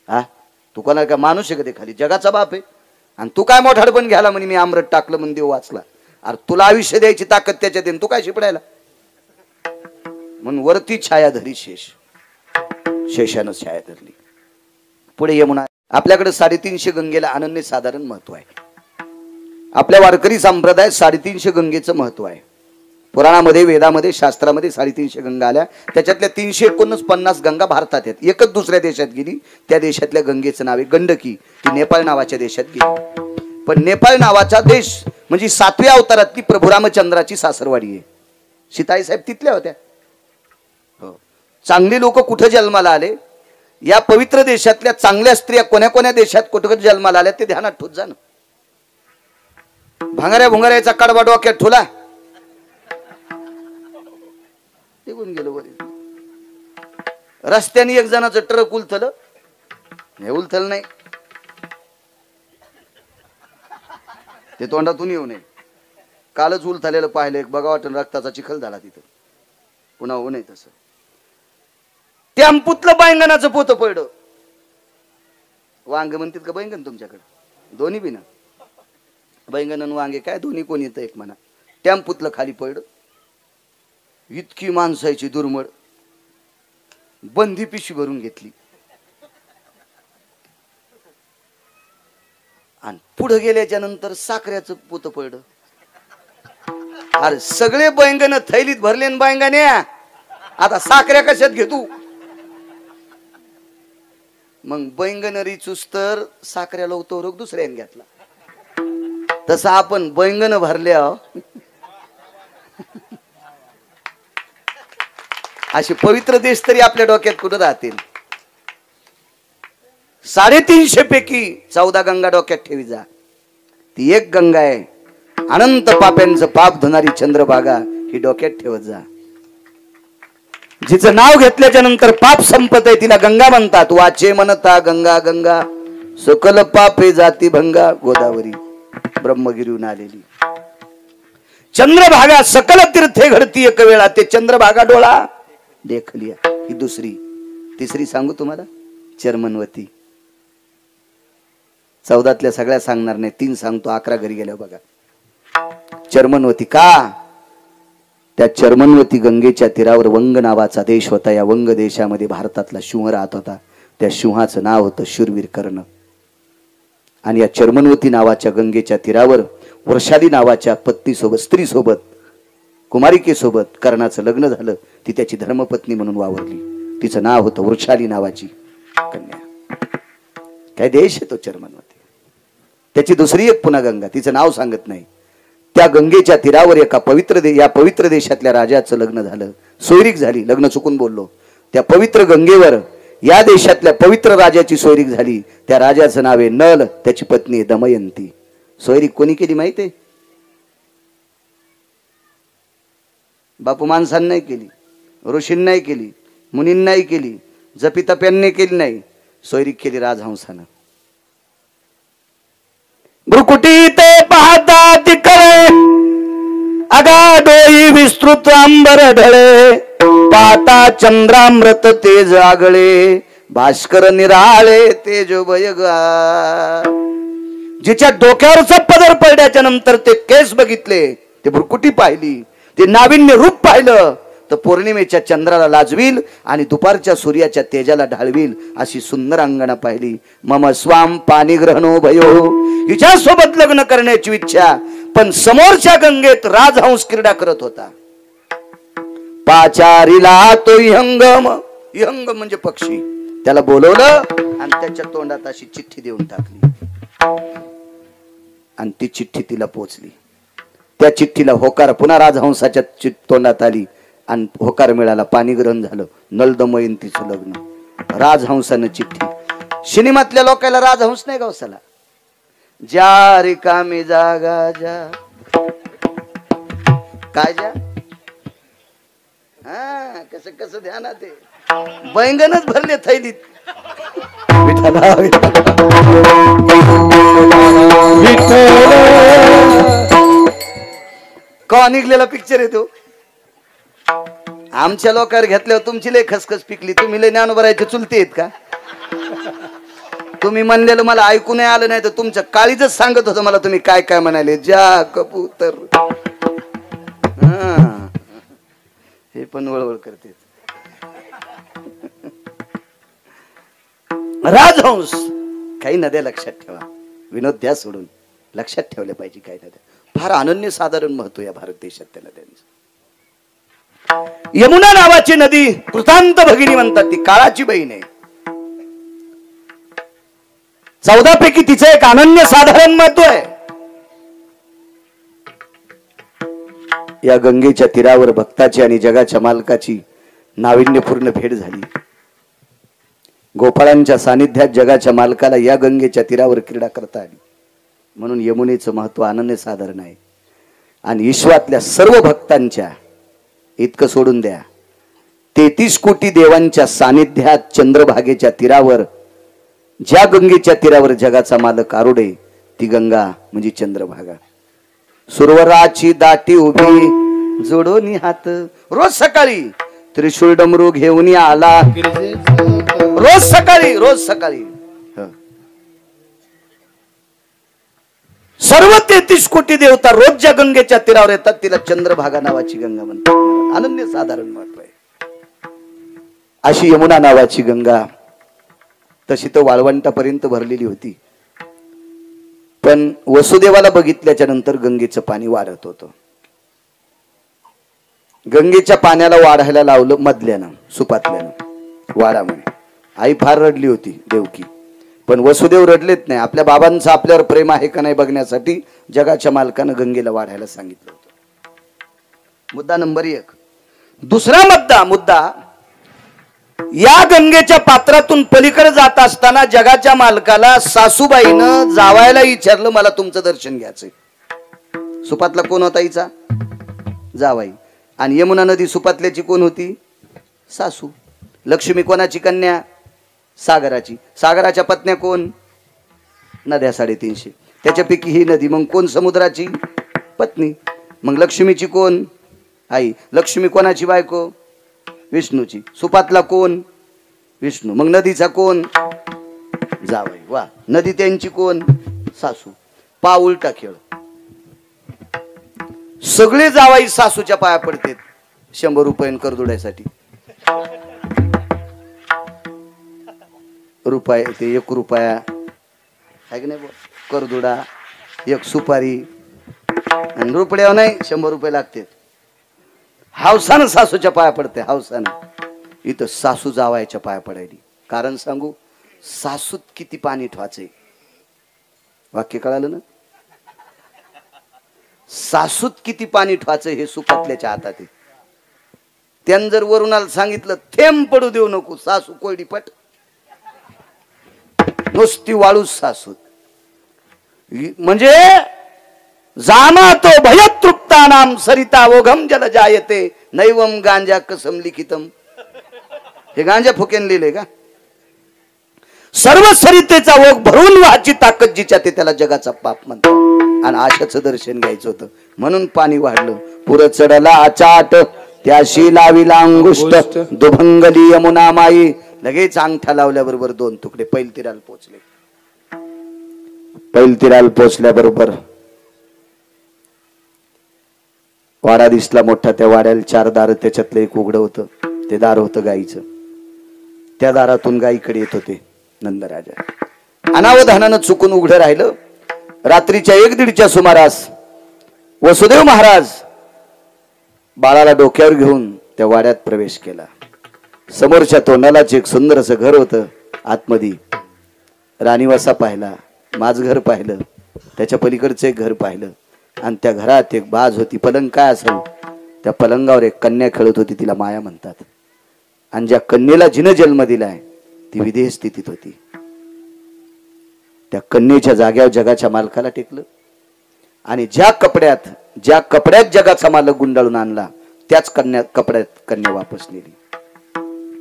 हा, तू कोणाला का माणूस आहे का? ते खाली जगाचा बाप आहे आणि तू काय मोठाडपण घ्यायला म्हणे मी अमृत टाकलं म्हणून देव वाचला. अरे तुला आयुष्य द्यायची ताकद त्याच्यात आहे, तू काय शिपडायला? म्हणून वरती छाया धरी शेष. शेषानं छाया धरली. पुढे यमुना. आपल्याकडे 350 गंगेला अनन्य साधारण महत्व आहे. आपल्या वारकरी संप्रदायात 350 गंगेचं महत्व आहे. पुराणामध्ये, वेदामध्ये, शास्त्रामध्ये 350 गंगा आल्या. त्याच्यातल्या 349 गंगा भारतात आहेत. एकच दुसऱ्या देशात गेली. त्या देशातल्या गंगेचं नाव आहे गंडकी. ती नेपाळ नावाच्या देशात गेली. पण नेपाळ नावाचा देश म्हणजे 7व्या अवतारातली प्रभू रामचंद्राची सासरवाडी आहे. सीताई साहेब तिथल्या होत्या. हो. चांगली लोक कुठे जन्माला आले? या पवित्र देशातल्या चांगल्या स्त्रिया कोण्या कोण्या देशात कुठे जन्माला आल्या ते ध्यानात ठेवत जा ना. भांगाऱ्या भुंगाऱ्याचा कडबा डोक्यात ठेवला, निघून गेलो वरी. रस्त्याने एक जणाचं ट्रक उलथलं. हे उलथलं नाही, ते तोंडातून येऊ नये. कालच उलथलेलं पाहिलं, एक बघा वाटून रक्ताचा चिखल झाला तिथं. पुन्हा होऊ नये तसं. टेम्पूतलं बैंगनाचं पोतं पडलं. वांग म्हणतात का बैंगन तुमच्याकडे? दोन्ही बी ना. बैंगन आणि वांगे काय दोन्ही कोण येतं एक म्हणा. टेम्पूतलं खाली पडलं. इतकी माणसाची दुर्मळ. बंदी पिशवी भरून घेतली आणि पुढे गेल्याच्या नंतर साखरेचं पोतं पडलं. अरे सगळे बैंगन थैलीत भरले न बैंगण्या, आता साखऱ्या कशात घेतू? मग बैंगनरी चुस्तर साखऱ्या लावतो रोग दुसऱ्याने घेतला. तसं आपण बैंगन भरल्या असे पवित्र देश तरी आपल्या डोक्यात कुठं राहतील? 350 पैकी 14 गंगा डोक्यात ठेवी जा. ती एक गंगा आहे अनंत पाप्यांचं पाप धुणारी चंद्रभागा, ही डोक्यात ठेवत जा. जिचं नाव घेतल्याच्या नंतर पाप संपत आहे तिला गंगा म्हणतात. वाचे म्हणता गंगा गंगा सकल पापे जाती भंगा. गोदावरी ब्रह्मगिरीहून आलेली चंद्रभागा. सकल तीर्थे घडती एक वेळा, ते चंद्रभागा डोळा देखलिया. ही दुसरी. तिसरी सांगू तुम्हाला, चर्मनवती. 14तल्या सगळ्या सांगणार नाही, 3 सांगतो. 11 घरी गेल्यावर बघा. चर्मनवती का? त्या चर्मनवती गंगेच्या तीरावर वंग नावाचा देश होता. या वंग देशामध्ये भारतातला सिंह राहत होता. त्या सिंहाचं नाव होतं शूरवीर कर्ण. आणि या चर्मनवती नावाच्या गंगेच्या तीरावर वर्षाली नावाच्या पत्नीसोबत, स्त्रीसोबत, कुमारिकेसोबत कर्णाचं लग्न झालं. ती त्याची धर्मपत्नी म्हणून वावरली. तिचं नाव होतं वृषाली नावाची कन्या. काय देश आहे तो चर्मनवती. त्याची दुसरी एक पुन्हा गंगा, तिचं नाव सांगत नाही. त्या गंगेच्या तीरावर एका या पवित्र देशातल्या राजाचं लग्न झालं. सोयरीक झाली, लग्न चुकून बोललो. त्या पवित्र गंगेवर या देशातल्या पवित्र राजाची सोयरीक झाली. त्या राजाचं नाव आहे नल, त्याची पत्नी आहे दमयंती. सोयरीक कोणी केली माहिती आहे? बापू माणसांनी नाही केली, ऋषींनी नाही केली, मुनींनी नाही केली, जपितप्यांनी केली नाही. सोयरीक केली राजहंसानं. भ्रुकुटी ते पाहता तिकडे, अगा डोई विस्तृत अंबर ढळे, पाहता चंद्रामृत तेज आगळे, भास्कर निराळे तेज बयगा. जिच्या डोक्यावरचा पदर पडल्याच्या नंतर ते केस बघितले, ते भ्रुकुटी पाहिली, ते नाविन्य रूप पाहिलं, तर पौर्णिमेच्या चंद्राला लाजवील आणि दुपारच्या सूर्याच्या तेजाला ढाळवील अशी सुंदर अंगणा पाहिली. मम स्वाम पाणी ग्रहणो भयो, हिच्या सोबत लग्न करण्याची इच्छा. पण समोरच्या गंगेत राजहंस क्रीडा करत होता. पाचारीला तो इहंगम, इहंग म्हणजे पक्षी, त्याला बोलवलं आणि त्याच्या तोंडात अशी चिठ्ठी देऊन टाकली आणि ती चिठ्ठी तिला पोचली. त्या चिठ्ठीला होकार पुन्हा राजहंसाच्या तोंडात आली आणि होकार मिळाला. पाणी ग्रहण झालं. नल दमयंतीचं लग्न. राजहंसानं चिठ्ठी. सिनेमातल्या लोकांना राजहंस नाही गावसाला. ज्या रिकामी जागा जा, काय जा, हा कसं कसं ध्यानात आहे. बैंगनच भरले थैलीत. का निघलेला पिक्चर येतो. आमच्या लोकांवर घेतल्यावर तुमची लय खसखस पिकली. तुम्ही लय ज्ञानोबरायचे चुलते आहेत का? तुम्ही म्हणलेलं मला ऐकू नाही आलं नाही तर तुमच्या काळीच सांगत होतं मला तुम्ही काय काय म्हणाले. जा कबूतर, हे पण वळवळ करते. राजहंस. काही नद्या लक्षात ठेवा, विनोद द्या सोडून, लक्षात ठेवले पाहिजे. काही नद्या फार अनन्यसाधारण महत्व या भारत देशात त्या नद्यांचं. यमुना नावाची नदी कृतांत भगिनी म्हणतात. ती काळाची बहीण आहे. 14 पैकी तिचं एक अनन्यसाधारण महत्व आहे. या गंगेच्या तीरावर भक्ताची आणि जगाच्या मालकाची नाविन्यपूर्ण भेट झाली. गोपाळांच्या सानिध्यात जगाच्या मालकाला या गंगेच्या तीरावर क्रीडा करता आली. म्हणून यमुनेचं महत्व अनन्यसाधारण आहे. आणि विश्वातल्या सर्व भक्तांच्या, इतकं सोडून द्या, 33 कोटी देवांच्या सानिध्यात चंद्रभागेच्या तीरावर, ज्या गंगेच्या तीरावर जगाचा मालक आरुडे, ती गंगा म्हणजे चंद्रभागा. सुरवराची दाटी उभी जोडोनी हात. रोज सकाळी त्रिशूळ डमरू घेऊन आला. रोज सकाळी, रोज सकाळी. सर्व 33 कोटी देवता रोज ज्या गंगेच्या तीरावर येतात तिला चंद्रभागा नावाची गंगा म्हणतात. अनन्य साधारण महत्व आहे अशी यमुना नावाची गंगा. तशी तो वाळवंटापर्यंत भरलेली होती. पण वसुदेवाला बघितल्याच्या नंतर गंगेचं पाणी वाढत होतं. गंगेच्या पाण्याला वाढायला लावलं मधल्यानं, सुपातल्यानं, वाढा म्हणे. आई फार रडली होती देवकी. पण वसुदेव रडलेत नाही. आपल्या बाबांचं आपल्यावर प्रेम आहे का नाही बघण्यासाठी जगाच्या मालकानं गंगेला वाढायला सांगितलं होतं. मुद्दा नंबर 1. दुसरा मुद्दा, या गंगेच्या पात्रातून पलीकडे जात असताना जगाच्या मालकाला सासूबाईनं जावायला विचारलं, मला तुमचं दर्शन घ्यायचंय. सुपातला कोण होता? हिचा जावाई. आणि यमुना नदी सुपातल्याची कोण होती? सासू. लक्ष्मी कोणाची कन्या? सागराची. सागराच्या पत्न्या कोण? नद्या 350. त्याच्यापैकी ही नदी. मग कोण समुद्राची? पत्नी. मग लक्ष्मीची कोण? आई. लक्ष्मी कोणाची बायको? विष्णूची. सुपातला कोण? विष्णू. मग नदीचा कोण? जावई. वा. नदी त्यांची कोण? सासू. पा उलटा खेळ. सगळे जावाई सासूच्या पाया पडतात 100 रुपये करदुड्यासाठी. रुपये ते 1 रुपया आहे की नाही? करदुडा, 1 सुपारी आणि रुपड्यावर नाही 100 रुपये लागतात. हावसानं सासूच्या पाया पडते. हावसानं. इथं सासू जावायच्या पाया पडायली. कारण सांगू? सासूत किती पाणी ठेवायचंय. वाक्य कळालं ना? सासूत किती पाणी ठेवायचं हे सुपातल्याच्या हातात आहे. त्यानं जर वरुणाला सांगितलं थेंब पडू देऊ नको, सासू कोरडी पट. नुसती वाळूच सासूत. म्हणजे जामातो भयतृप्तानाम सरिता ओघम जल जायते नैवम गांजा कसम लिखितम. हे गांजा फुकेन लिहिले का? सर्व सरितेचा ओघ भरून व्हायची ताकद जिच्या ते त्याला जगाचा पाप म्हणतात. आणि आशाचं दर्शन घ्यायचं होतं म्हणून पाणी वाढलं. पुर चढला आचाट त्याशी लाविला अंगुष्ट दुभंगली यमुना माई. लगेच अंगठा लावल्याबरोबर 2 तुकडे पैलतीराला पोचले. पैलतीराला पोचल्याबरोबर वाडा दिसला मोठा. त्या वाड्याला 4 दार, त्याच्यातलं एक उघडं होतं. ते दार होतं गाईचं. त्या दारातून गाईकडे येत होते नंदराजा. अनावधानानं चुकून उघडं राहिलं. रात्रीच्या 1-1:30च्या सुमारास वसुदेव महाराज बाळाला डोक्यावर घेऊन त्या वाड्यात प्रवेश केला. समोरच्या तोंडालाच एक सुंदर असं घर होतं. आतमध्ये राणीवासा पाहिला, माझं घर पाहिलं, त्याच्या पलीकडचं एक घर पाहिलं. आणि त्या घरात एक बाज होती. पलंग काय असेल, त्या पलंगावर एक कन्या खेळत होती. तिला माया म्हणतात. आणि ज्या कन्येला जिनं जन्म दिलाय ती विदेह स्थितीत होती. त्या कन्येच्या जाग्यावर जगाच्या मालकाला टेकलं. आणि ज्या कपड्यात जगाचा मालक गुंडाळून आणला त्याच कपड्यात कन्या वापस नेली.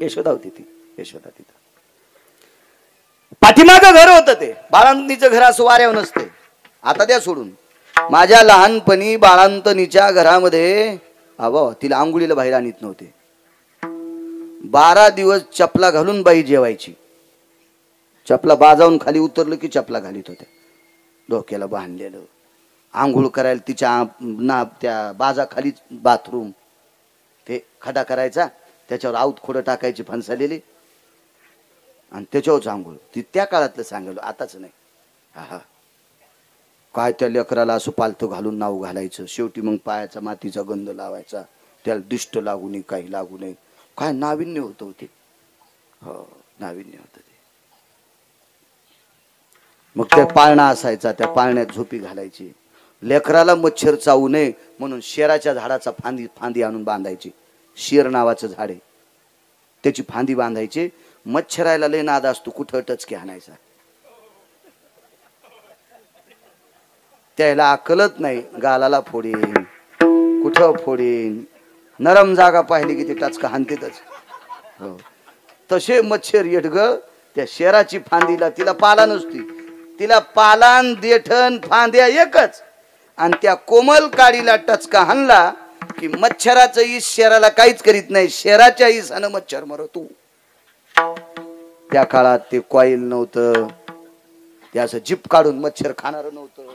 यशोदा होती ती. यशोदा तिथं पाठीमागं घर होतं. ते बाळांतनीचं घर असं वाऱ्यावर नसते. आता द्या सोडून. माझ्या लहानपणी बाळांतनीच्या घरामध्ये तिला आंघोळीला बाहेर आणत नव्हते. 12 दिवस चपला घालून बाई जेवायची. चपला बाजावून खाली उतरलं की चपला घालीत होत्या. डोक्याला बांधलेलं. आंघोळ करायला तिच्या त्या बाजाखाली बाथरूम. ते खडा करायचा, त्याच्यावर आऊत खोडं टाकायची फणसालेली आणि त्याच्यावरच आंघोळ. ती त्या काळातलं सांगलो, आताच नाही. हा काय त्या लेकराला असं पालथं घालून नाव घालायचं. शेवटी मग पायाचा मातीचा गंध लावायचा. त्याला दिष्ट लागू नये, काही लागू नये. काय नाविन्य होतं ते. हो, नाविन्य होतं ते. मग त्या पाळणा असायचा. त्या पाळण्यात झोपी घालायची. लेकराला मच्छर चावू नये म्हणून शेराच्या झाडाचा फांदी आणून बांधायची. शेर नावाचं झाड आहे, त्याची फांदी बांधायची. मच्छरायला लय नाद असतो, कुठं टचके आणायचा. त्याला अकलत नाही. गालाला फोडीन, कुठं फोडीन. नरम जागा पाहिली की ते टचका हाणतेतच. हो, तसे मच्छर येडग त्या शेराची फांदीला. तिला पाला नसती. तिला पालान देठन फांद्या एकच. आणि त्या कोमल काडीला टचका हाणला की मच्छराचं ईस शेराला काहीच करीत नाही. शेराच्या ईसानं मच्छर मरतो. त्या काळात ते कॉईल नव्हतं. ते असं जीप काढून मच्छर खाणार नव्हतं.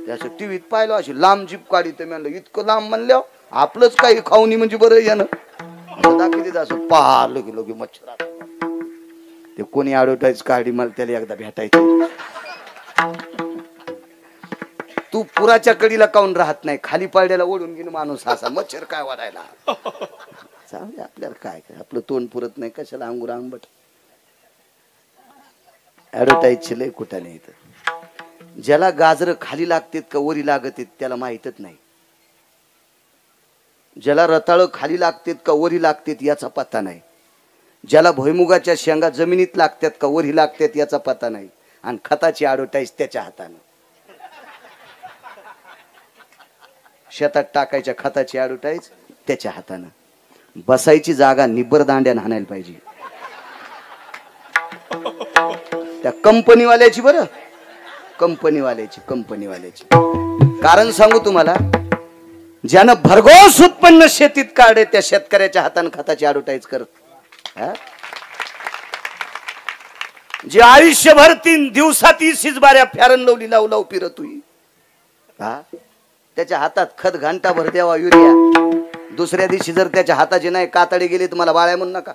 त्याचं टीव्हीत पाहिलं अशी लांब जीप काढी. तर म्हणलं इतकं लांब म्हणलं आपलंच काही खाऊनी म्हणजे बरं यानं दाखवते. असं पाहिलं की लोक मच्छर. ते कोणी ऍडव्हर्टाईज काढली मला त्याला एकदा भेटायचं. तू पुराच्या कडीला काऊन राहत नाही, खाली पाड्याला ओढून गेलो माणूस असा. मच्छर काय वाढायला. चांगले आपल्याला काय आपलं तोंड पुरत नाही, कशाला अंगूर आंबट. ऍडव्हर्टाईजचे लय कुठं नाही. ज्याला गाजर खाली लागतेत का वरी लागतेत त्याला माहितच नाही. ज्याला रताळ खाली लागतेत का वरी लागतेत याचा पत्ता नाही. ज्याला भुईमुगाच्या शेंगा जमिनीत लागतात का वरी लागतात याचा पत्ता नाही. आणि खताची ऍडव्हर्टाईज त्याच्या हातानं. शेतात टाकायच्या खताची ऍडव्हर्टाईज त्याच्या हातानं. बसायची जागा निब्बर दांड्यानं हाणायला पाहिजे. त्या कंपनीवाल्याची. बरं, कंपनीवाल्याची. कारण सांगू तुम्हाला, ज्यानं भरघोस उत्पन्न शेतीत काढे त्या शेतकऱ्याच्या हातानं खताची ऍडव्हर्टाईज करत. जे आयुष्यभर 3 दिवसात 30 बाऱ्या फॅरन लवली लावू फिरत होई. त्याच्या हातात खत घंटा भर द्यावा युरिया. दुसऱ्या दिवशी जर त्याच्या हाताचे नाही कातडे गेले तर मला बाळ्या म्हणू नका.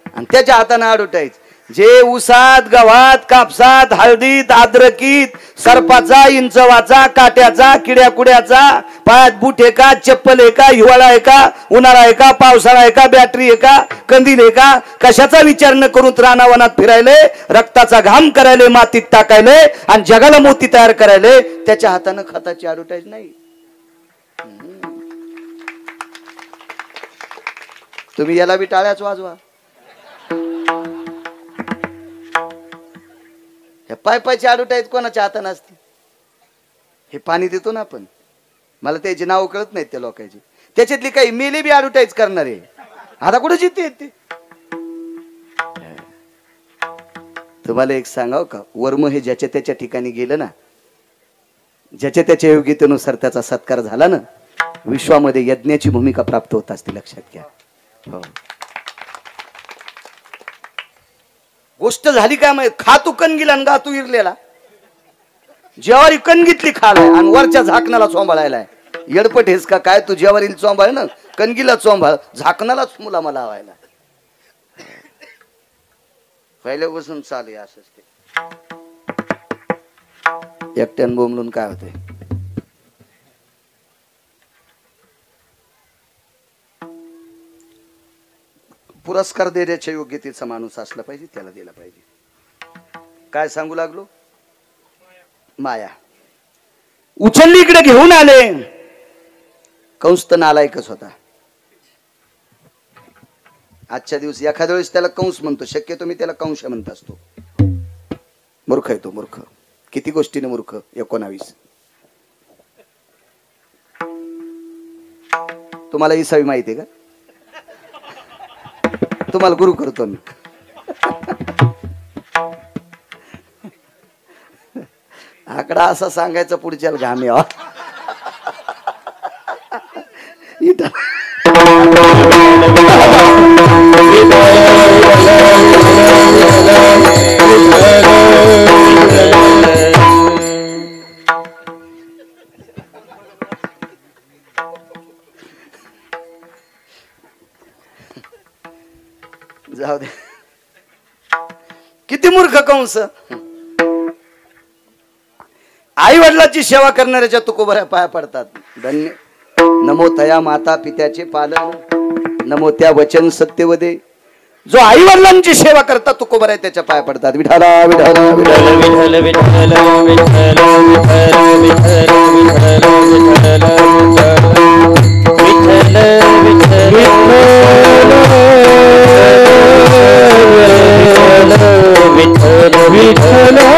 आणि त्याच्या हाताने ऍडव्हर्टाईज. जे उसात, गव्हात, कापसात, हळदीत, अद्रकीत, सरपाचा, इंचवाचा, काट्याचा, किड्या कुड्याचा, पायात बूट आहे का, चप्पल आहे का, हिवाळा आहे का, उन्हाळा आहे का, पावसाळा आहे का, बॅटरी आहे का, कंदील आहे का, कशाचा विचार न करून रानावनात फिरायले, रक्ताचा घाम करायले, मातीत टाकायले आणि जगाला मोती तयार करायले. त्याच्या हाताने खताची ऍडव्हर्टाईज नाही. तुम्ही याला बी टाळ्याच वाजवा. पायपाची ॲडव्हर्टाईज कोणाच्या हाताने असते? हे पाणी देतो ना आपण, मला त्याची नाव कळत नाहीत त्या लोकांची, त्याच्यातली काही मेले बी ॲडव्हर्टाईज करणार आहे. आता कुठे जिथे ते तुम्हाला एक सांगाव का, वर्म हे ज्याच्या त्याच्या ठिकाणी गेलं ना, ज्याच्या त्याच्या योग्यतेनुसार त्याचा सत्कार झाला ना, विश्वामध्ये यज्ञाची भूमिका प्राप्त होत असते, लक्षात घ्या. हो. गोष्ट झाली काय माहिती, खा तू कणगीला आणि गा तू इरलेला. जेवारी कणगीतली खालाय आणि वरच्या झाकणाला चोंबाळायलाय. येडपट हेस का काय तू? जेवारीला चोंबाळ ना, कणगीला चोंबाळ, झाकणालाच मुला मला लावायला. पहिल्यापासून चालू असंच ते. एकट्यान बोंबलून काय होते? पुरस्कार देण्याच्या योग्यतेचा माणूस असला पाहिजे, त्याला दिला पाहिजे. काय सांगू लागलो? माया उचलली इकडे घेऊन आले. कंस तर नालायकच होता. आजच्या दिवशी एखाद्या वेळेस त्याला कंस म्हणतो, शक्यतो मी त्याला कंस म्हणत असतो. मूर्ख आहे तो, मूर्ख. किती गोष्टीने मूर्ख. 19 तुम्हाला ही सवय माहिती आहे का? तुम्हाला गुरु करतो मी. आकडा असा सांगायचा पुढच्याला घामे. जाऊ दे. किती मूर्ख कंस. आई वडिलाची सेवा करणाऱ्याच्या तुकोबऱ्या पाया पडतात. धन्य नमो तया माता पित्याचे पालन, नमो त्या वचन सत्यवदे. जो आई वडिलांची सेवा करतात तुकोबऱ्या त्याच्या पाया पडतात. विठाला विठाला विठाला विठाला विठाला विठाला विठाला विठाला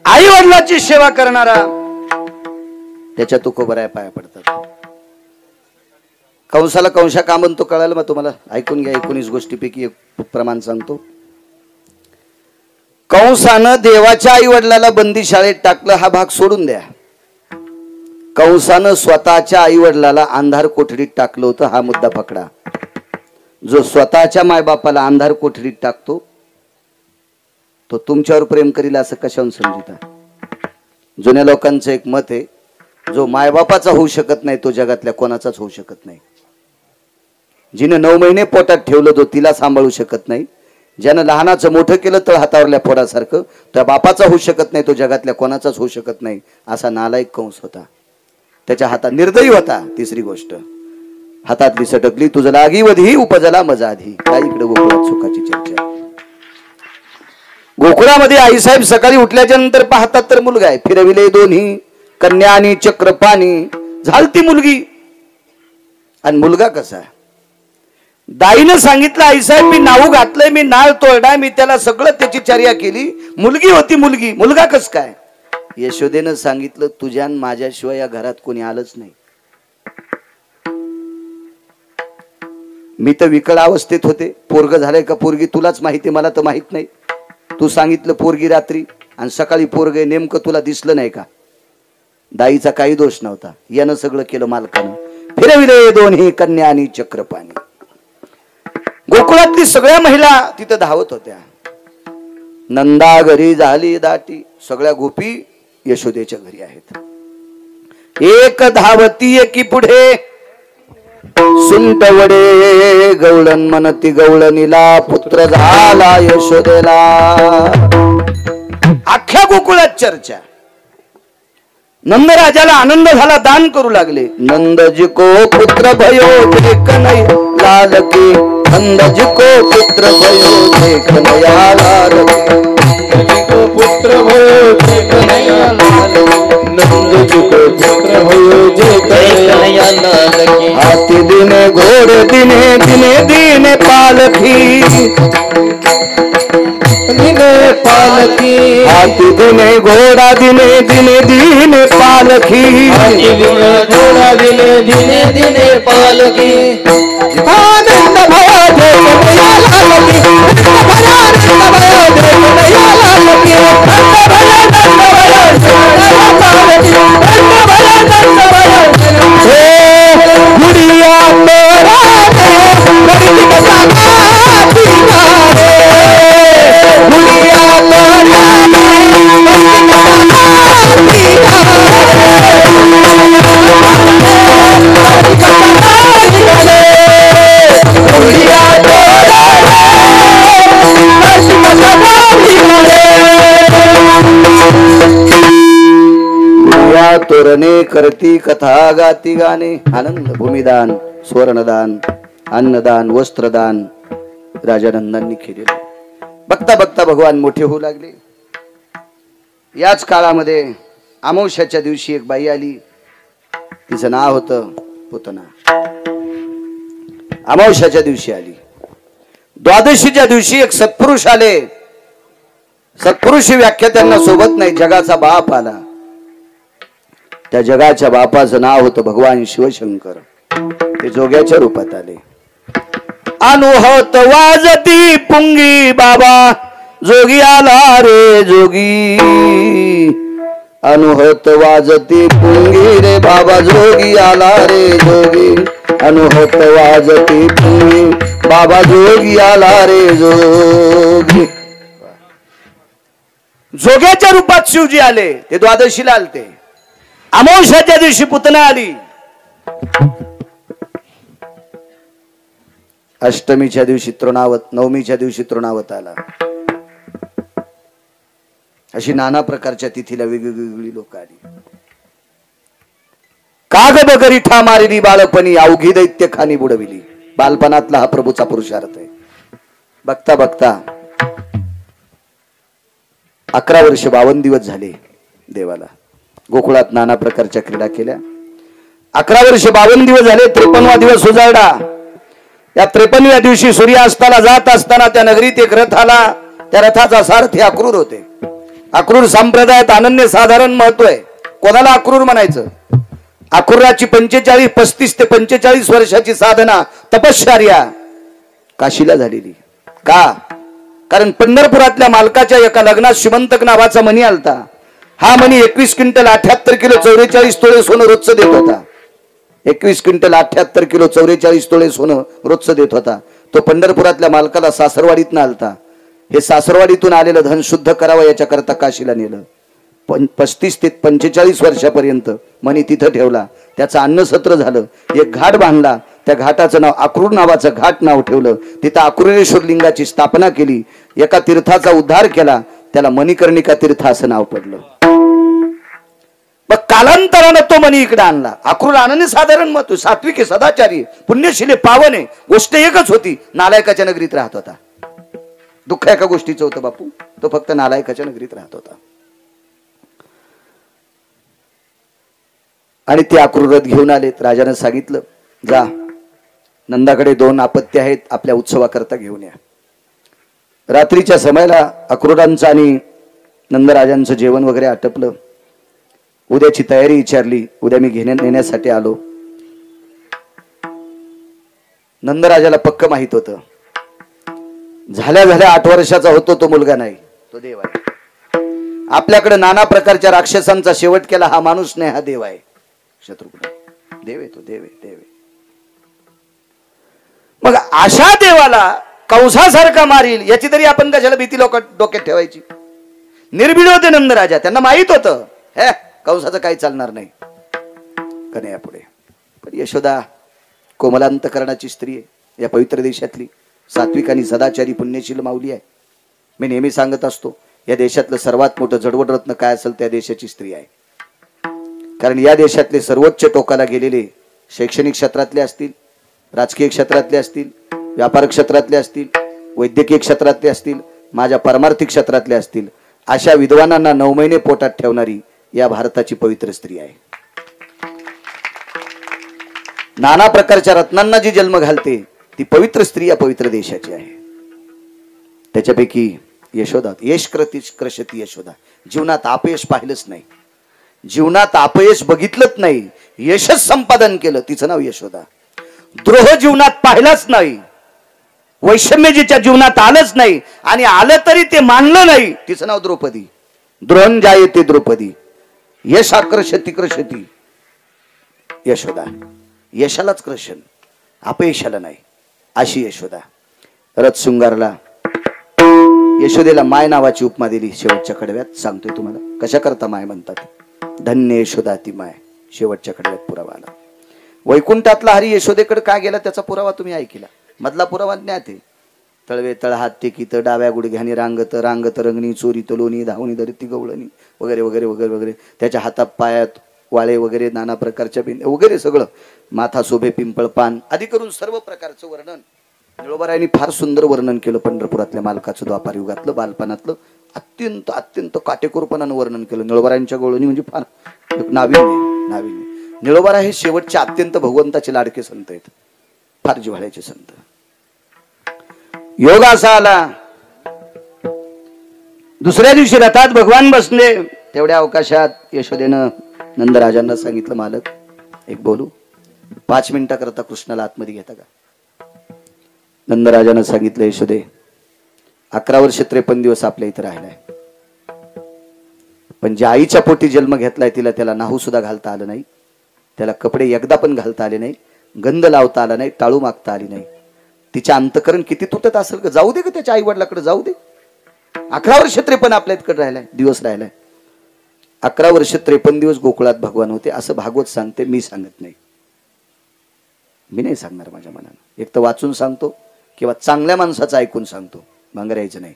आई वडिलांची सेवा करणारा त्याच्या तुकोबऱ्या पाया पडतात. कंसाला कंसा का म्हणतो कळालं मग तुम्हाला? ऐकून घ्या. 19 गोष्टीपैकी एक प्रमाण सांगतो. कंसानं देवाच्या आई वडिलाला बंदी शाळेत टाकलं हा भाग सोडून द्या. कंसानं स्वतःच्या आई वडिलाला अंधार कोठडीत टाकलं होतं हा मुद्दा पकडा. जो स्वतःच्या मायबापाला अंधार कोठडीत टाकतो तो तुमच्यावर प्रेम करील असं कशावरून समजिता? जुन्या लोकांचं एक मत आहे, जो मायबापाचा होऊ शकत नाही तो जगातल्या कोणाचाच होऊ शकत नाही. जिने 9 महिने पोटात ठेवलं तो तिला सांभाळू शकत नाही. ज्यानं लहानाचं मोठं केलं तर हातावरल्या फोडासारखं त्या बापाचा होऊ शकत नाही तो जगातल्या कोणाचाच होऊ शकत नाही. असा नालायक कंस होता. त्याच्या हातात निर्दयी होता. तिसरी गोष्ट, हातातली सटकली तुझं लागी वधी उपजला मजाधी. काय इकडे गोकुळात सुखाची चर्चा. गोकुळामध्ये आईसाहेब सकाळी उठल्याच्या नंतर पाहतात तर मुलगा आहे. फिरविले दोन्ही कन्या आणि चक्र पाणी. झालती मुलगी. आणि मुलगा कसा? दाईनं सांगितलं आईसाहेब मी नाऊ घातलंय, मी नाळ तोडलाय, मी त्याला सगळं त्याची चर्या केली. मुलगी होती मुलगी. मुलगा कस काय? यशोदेनं सांगितलं तुझ्या माझ्याशिवाय या घरात कोणी आलंच नाही. मी तर विकळ अवस्थेत होते. पोरग झालंय का पोरगी तुलाच माहिती, मला तर माहित नाही. तू सांगितलं पोरगी रात्री आणि सकाळी पोरग नेमकं तुला दिसलं नाही का? दाईचा काही दोष नव्हता. यानं सगळं केलं मालकानं. फिरविले दोन्ही कन्या आणि चक्रपाणी. गोकुळातली सगळ्या महिला तिथं धावत होत्या. नंदा घरी झाली दाटी. सगळ्या गोपी यशोदेच्या घरी आहेत. एक धावती एकी पुढे सुंट वडे गवळण म्हणती गवळणीला पुत्र झाला यशोदेला. अख्ख्या गोकुळात चर्चा. नंदराजाला आनंद झाला. दान करू लागले. नंदजी को पुत्र भयो देख नाही लाल के. नंदजी को पुत्र भयो देख नया लाल के. नंदजी को पुत्र भयो देख नया पालखी दिने पालकी हाती दिने घोडा दिने दिने दिने पालखी घोडा दिने दिने दिने पालकी आनंद भया देवया लालकी आनंद भया देवया लालकी आनंद भया पालकी आनंद भया गुड़िया मेरा गरीब का साथी रे गुड़िया मेरा तोरणे करती कथा गाती गाणे आनंद भूमिदान स्वर्णदान अन्नदान वस्त्रदान राजानंदांनी केलेले बघता बघता भगवान मोठे होऊ लागले याच काळामध्ये अमावस्याच्या दिवशी एक बाई आली तिचं नाव होतं पुतना अमावस्याच्या दिवशी आली द्वादशीच्या दिवशी एक सत्पुरुष आले सत्पुरुषी व्याख्या त्यांना सोबत नाही जगाचा बाप आला त्या जगाच्या बापाचं नाव होतं भगवान शिवशंकर ते जोग्याच्या रूपात आले अनुभवत वाजती पुंगी बाबा जोगी आला रे जोगी अनुभवत वाजती पुंगी रे बाबा जोगी आला रे जोगी अनुभवत वाजती पुंगी बाबा जोगी आला रे जोगी जोग्याच्या रूपात शिवजी आले ते द्वादशीला आलते अमावस्याच्या दिवशी पुतना आली अष्टमीच्या दिवशी तृणावत नवमीच्या दिवशी तृणावत आला अशी नाना प्रकारच्या तिथीला वेगवेगळी लोक आली कागद करी ठा मारिली बाळपणी अवघी दैत्य खानी बुडविली बालपणातला हा प्रभूचा पुरुषार्थ आहे बघता बघता 11 वर्ष 52 दिवस झाले देवाला गोकुळात नाना प्रकारच्या क्रीडा केल्या 11 वर्ष 52 दिवस झाले 53वा दिवस उजाडला या 53व्या दिवशी सूर्यास्ताला जात असताना त्या नगरीत एक रथ आला त्या रथाचा सारथी अक्रूर होते अक्रूर संप्रदायात अनन्य साधारण महत्व आहे कोणाला अक्रूर म्हणायचं अक्रूराची 35 ते 45 वर्षाची साधना तपश्चर्या काशीला झालेली का कारण पंढरपुरातल्या मालकाच्या एका लग्नात श्रीमंतक नावाचा मणी आलता हा मणी 21 क्विंटल 78 किलो 44 तोळे सोनं रोजचं देत होता 21 क्विंटल 78 किलो 44 तोळे सोनं रोजचं देत होता तो पंढरपुरातल्या मालकाला सासरवाडीतनं आलता हे सासरवाडीतून आलेलं धन शुद्ध करावं याच्याकरता काशीला नेलं 35 ते 45 वर्षापर्यंत मणी तिथं ठेवला त्याचं अन्नसत्र झालं एक घाट बांधला त्या घाटाचं नाव अक्रूर नावाचं घाट नाव ठेवलं तिथं अक्रूरेश्वर लिंगाची स्थापना केली एका तीर्थाचा उद्धार केला त्याला मणिकर्णिका तीर्थ असं नाव पडलं मग कालांतरानं तो मणी इकडे आणला अक्रूर अनन्य साधारण मत सात्विक सदाचारी पुण्यशीले पावने गोष्ट एकच होती नालायकाच्या नगरीत राहत होता दुःख एका गोष्टीचं होतं बापू तो फक्त नालायकाच्या नगरीत राहत होता आणि ते अक्रूर रथ घेऊन आलेत राजाने सांगितलं जा नंदाकडे 2 अपत्य आहेत आपल्या उत्सवाकरता घेऊन या रात्रीच्या समयाला अक्रूरांचं आणि नंदराजांचं जेवण वगैरे आटपलं उद्याची तयारी विचारली उद्या मी नेण्यासाठी आलो नंदराजाला पक्क माहित होतं झाल्या 8 वर्षाचा होतो तो मुलगा नाही तो देव आहे आपल्याकडे नाना प्रकारच्या राक्षसांचा शेवट केला हा माणूस नाही हा देव आहे शत्रुघ्न देव आहे तो देव आहे मग अशा देवाला कंसासारखा मारील याची तरी आपण कशाला भीती डोक्यात ठेवायची निर्भीड होते नंदराजा त्यांना माहित होतं हे कंसाचं काही चालणार नाही कन्हैया पुढे पण यशोदा कोमलांतकरणाची स्त्री आहे या पवित्र देशातली सात्विक आणि सदाचारी पुण्यशील माऊली आहे मी नेहमी सांगत असतो या देशातलं सर्वात मोठं जडवड रत्न काय असेल त्या देशाची स्त्री आहे कारण या देशातले सर्वोच्च टोकाला गेलेले शैक्षणिक क्षेत्रातले असतील राजकीय क्षेत्रातले असतील व्यापार क्षेत्रातले असतील वैद्यकीय क्षेत्रातले असतील माझ्या परमार्थिक क्षेत्रातले असतील अशा विद्वानांना 9 महिने पोटात ठेवणारी या भारताची पवित्र स्त्री आहे नाना प्रकारच्या रत्नांना जी जन्म घालते ती पवित्र स्त्री या पवित्र देशाची आहे त्याच्यापैकी यशोदा, यश क्रशती यशोदा. जीवनात अपयश पाहिलंच नाही, जीवनात अपयश बघितलंच नाही, यशच संपादन केलं, तिचं नाव यशोदा. द्रोह जीवनात पाहिलाच नाही, वैषम्य जिच्या जीवनात आलंच नाही, आणि आलं तरी ते मानलं नाही, तिचं नाव द्रौपदी. द्रोहन जायते द्रौपदी, यश आक्रशती क्रशती यशोदा. यशालाच क्रशन, अपयशाला नाही, अशी यशोदा. रथ शृंगारला यशोदेला माय नावाची उपमा दिली. शेवटच्या कडव्यात सांगतोय तुम्हाला कशा करता माय म्हणतात. धन्य यशोदा ती माय. शेवटच्या कडव्यात पुरावा आला. वैकुंठातला हरी यशोदेकडे का गेला त्याचा पुरावा तुम्ही ऐकला. मधला पुरावा ज्ञात आहे. तळवे तळहात टेकीत, डाव्या गुडघ्यानी रांगत, रांगत रंगणी, चोरीत लोणी, धावणी धरती गवळणी, वगैरे वगैरे वगैरे वगैरे. त्याच्या हातात पायात वाळे वगैरे, नाना प्रकारच्या बिंद वगैरे सगळं, माथा शोभे पिंपळ पान आदी करून सर्व प्रकारचं वर्णन निळोबारायांनी फार सुंदर वर्णन केलं. पंढरपुरातल्या मालकाचं द्वापार युगातलं बालपणातलं अत्यंत अत्यंत काटेकोरपणानं वर्णन केलं. निळोबारायांच्या गोळणी म्हणजे फार नाविन्य नाविन्य. निळोबारा हे शेवटचे अत्यंत भगवंताचे लाडके संत आहेत, फार जिव्हाळ्याचे संत. योग असा आला, दुसऱ्या दिवशी रथात भगवान बसले. तेवढ्या अवकाशात यशोदेनं नंदराजांना सांगितलं, मालक एक बोलू, 5 मिनिटा करता कृष्णाला आतमध्ये घेता का. नंदराजानं सांगितलं, यशोदे 11 वर्ष 53 दिवस आपल्या इथं राहिलाय, पण ज्या आईच्या पोटी जन्म घेतलाय तिला त्याला नाहू सुद्धा घालता आलं नाही, त्याला कपडे एकदा पण घालता आले नाही, गंध लावता आला नाही, टाळू मागता आली नाही. तिच्या अंतकरण किती तुटत असेल का. जाऊ दे का त्याच्या आई वडिलाकडे, जाऊ दे. 11 वर्ष 53 आपल्या इतकडे राहिलाय, दिवस राहिलाय. 11 वर्ष 53 दिवस गोकुळात भगवान होते असं भागवत सांगते, मी सांगत नाही. मी नाही सांगणार माझ्या मनानं. एक तर वाचून सांगतो किंवा चांगल्या माणसाचं ऐकून सांगतो, भांगरायचं नाही.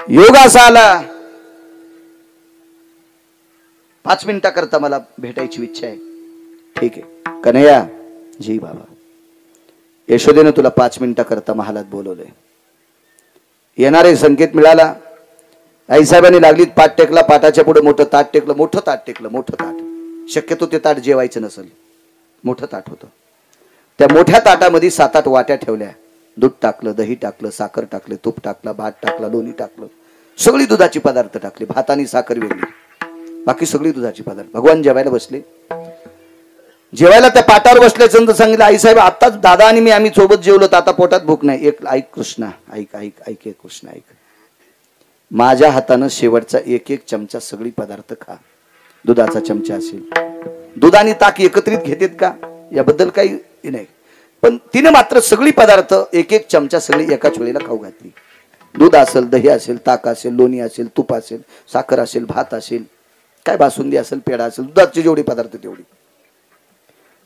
योग असा आला, 5 मिनिटा करता मला भेटायची इच्छा आहे. ठीक आहे कन्हैया, जी बाबा. यशोदेनं तुला 5 मिनिटा करता महालात बोलवलंय. येणारे संकेत मिळाला. आईसाहेबांनी लागलीत पाठ टेकला, पाटाच्या पुढे मोठं ताट टेकलं, मोठं ताट टेकलं, मोठं ताट. शक्यतो ते ताट जेवायचं नसेल, मोठं ताट होतं. त्या मोठ्या ताटामध्ये 7-8 वाट्या ठेवल्या. दूध टाकलं, दही टाकलं, साखर टाकलं, तूप टाकलं, भात टाकला, लोणी टाकलं, सगळी दुधाची पदार्थ टाकले. भात आणि साखर वेगळी, बाकी सगळी दुधाची पदार्थ. भगवान जेवायला बसले. जेवायला त्या पाटावर बसल्याचं सांगितलं, आईसाहेब आताच दादा आणि मी आम्ही सोबत जेवलो, आता पोटात भूक नाही. एक ऐक कृष्णा, ऐक ऐक ऐक कृष्णा ऐक, माझ्या हातानं शेवटचा एक चमचा सगळी पदार्थ खा. दुधाचा चमचा असेल, दूध आणि ताक एकत्रित घेतेत का याबद्दल काही नाही, पण तिने मात्र सगळी पदार्थ एक चमचा सगळी एकाच वेळेला खाऊ घातली. दूध असेल, दही असेल, ताक असेल, लोणी असेल, तूप असेल, साखर असेल, भात असेल, काय बासुंदी असेल, पेढा असेल, दुधाचे जेवढे पदार्थ तेवढी.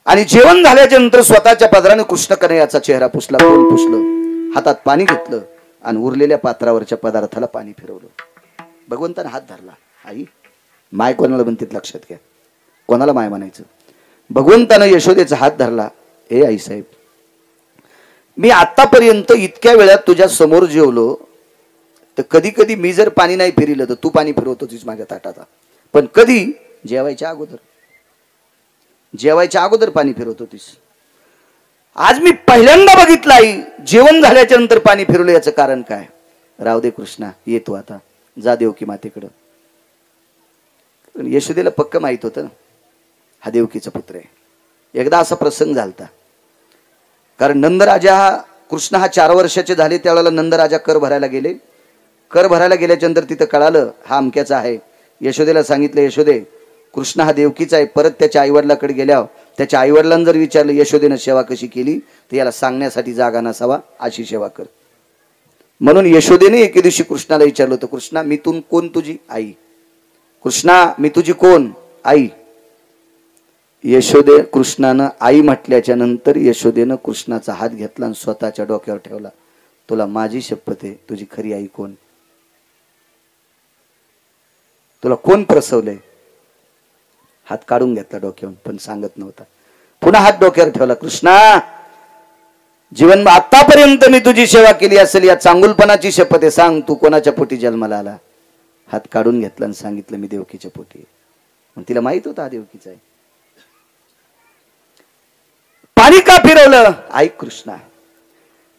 आणि जेवण झाल्याच्या नंतर स्वतःच्या पदराने कृष्ण कन्हैयाचा चेहरा पुसला, तोंड पुसलं, हातात पाणी घेतलं आणि उरलेल्या पात्रावरच्या पदार्थाला पाणी फिरवलं. भगवंताने हात धरला. आई माय कोणाला म्हणतात लक्षात घ्या, कोणाला माय म्हणायचं. भगवंतानं यशोदेचा हात धरला. ए आई साहेब, मी आतापर्यंत इतक्या वेळात तुझ्या समोर जेवलो, तर कधी कधी मी जर पाणी नाही फिरलं तर तू पाणी फिरवतोच माझ्या ताटाचा, पण कधी जेवायच्या अगोदर, जेवायच्या अगोदर पाणी फिरवत होतीस. आज मी पहिल्यांदा बघितलं आई जेवण झाल्याच्या नंतर पाणी फिरवलं. याचं कारण काय. राव दे कृष्णा, येतो आता, जा देवकी मातेकडं. यशोदेला पक्क माहित होतं हा देवकीचा पुत्र आहे. एकदा असा प्रसंग झालता, कारण नंदराजा कृष्ण हा 4 वर्षाचे झाले त्यावेळेला नंदराजा कर भरायला गेले. कर भरायला गेल्याच्या नंतर तिथं कळालं हा अमक्याचा आहे. यशोदेला सांगितलं, यशोदे कृष्ण हा देवकीचा आहे. परत त्याच्या आईवडिलाकडे गेल्यावर त्याच्या आईवडिलांना जर विचारलं यशोदेनं सेवा कशी केली, तर याला सांगण्यासाठी जागा नसावा, अशी सेवा कर. म्हणून यशोदेने एके दिवशी कृष्णाला विचारलं होतं, कृष्णा मी कोण तुझी आई. कृष्णा मी तुझी कोण आई. यशोदे कृष्णानं आई म्हटल्याच्या नंतर यशोदेनं कृष्णाचा हात घेतला आणि स्वतःच्या डोक्यावर ठेवला. तुला माझी शपथ आहे, तुझी खरी आई कोण. तुला कोण प्रसवलंय. हात काढून घेतला डोक्यावरून, पण सांगत नव्हता. पुन्हा हात डोक्यावर ठेवला. कृष्णा जीवन आतापर्यंत मी तुझी सेवा केली असेल या चांगुलपणाची शपथ आहे, सांग तू कोणाच्या पोटी जन्माला आला. हात काढून घेतला आणि सांगितलं मी देवकीच्या पोटी. मग तिला माहित होता हा देवकीचा आहे. पाणी का फिरवलं. ऐक कृष्णा,